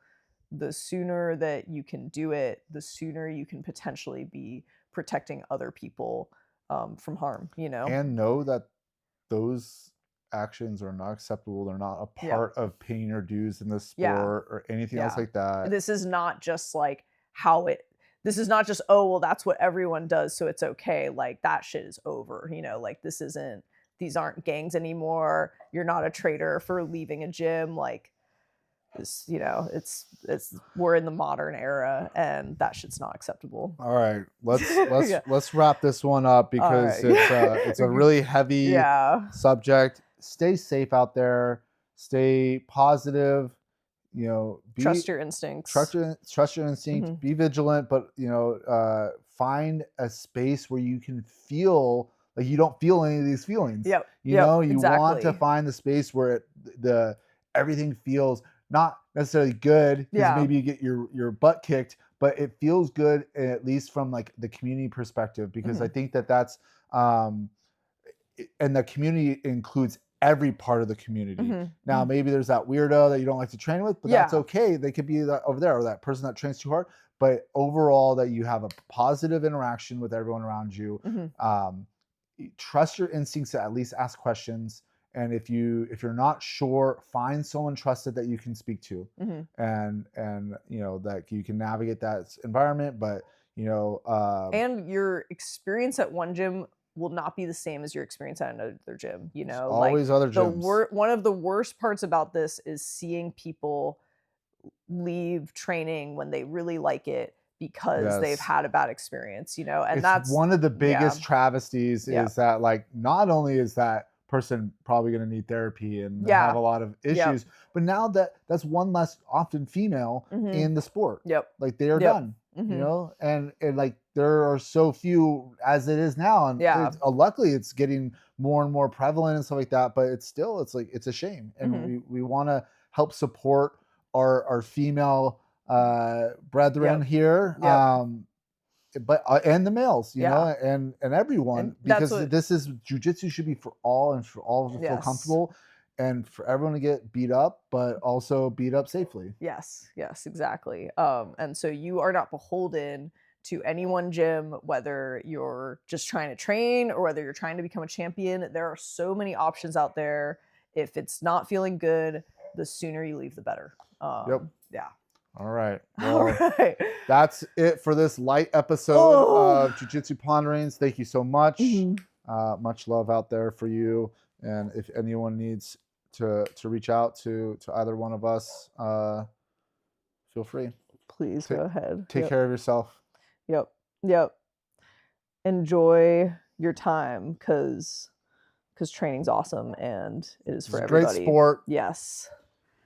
the sooner that you can do it, the sooner you can potentially be protecting other people from harm. And know that those actions are not acceptable. They're not a Yeah. part of paying your dues in the Yeah. sport or anything else Yeah. like that. This is not just like this is not just, oh, well, that's what everyone does, so it's okay. Like that shit is over, like these aren't gangs anymore. You're not a traitor for leaving a gym. Like this, it's we're in the modern era and that shit's not acceptable. All right, Yeah. let's wrap this one up because right. it's a really heavy Yeah. subject. Stay safe out there. Stay positive. Trust your instincts. Trust your instinct. Mhm. Be vigilant, but find a space where you can feel like you don't feel any of these feelings. Yep. You Yep. want to Exactly. find the space where everything feels not necessarily good because Yeah. maybe you get your butt kicked, but it feels good at least from like the community perspective, because I Mhm. think that's and the community includes every part of the community. Mhm. Now, Mhm. maybe there's that weirdo that you don't like to train with, but that's Yeah. okay. They could be that over there, or that person that trains too hard. But overall, that you have a positive interaction with everyone around you. Mhm. Trust your instincts to at least ask questions. And if you're not sure, find someone trusted that you can speak to, Mhm. and that you can navigate that environment. But And your experience at one gym will not be the same as your experience at another gym. there's Like always other gyms. one of the worst parts about this is seeing people leave training when they really like it because they've Yes. had a bad experience, and It's that's one of the yeah, biggest travesties yeah, is that, like, not only is that person probably going to need therapy and have yeah, a lot of yep, issues, but now that's one less often female mhm, in the sport. yep, Like, they are yep, done, mhm, and like there are so few as it is now, and yeah, it's luckily it's getting more and more prevalent and stuff like that. But it's like it's a shame, and mhm, we want to help support our female brethren yep, here. yep, But and the males, yeah, and everyone, and that's because what this is jujitsu should be for all, and for all to feel yes. comfortable, and for everyone to get beat up, but also beat up safely. Yes, yes, exactly. And so you are not beholden to any one gym, whether you're just trying to train or whether you're trying to become a champion. There are so many options out there. If it's not feeling good, the sooner you leave, the better. Yep. Yeah. All right. All Well, right. that's it for this light episode Oh. of Jiu Jitsu Ponderings. Thank you so much. Mhm. Much love out there for you. And if anyone needs to reach out to either one of us, feel free. Please Take go ahead. take Yep. care of yourself. Yep. Yep. Enjoy your time because training's awesome and it is It's for a great everybody. sport. Yes.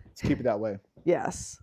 Let's keep it that way. Yes.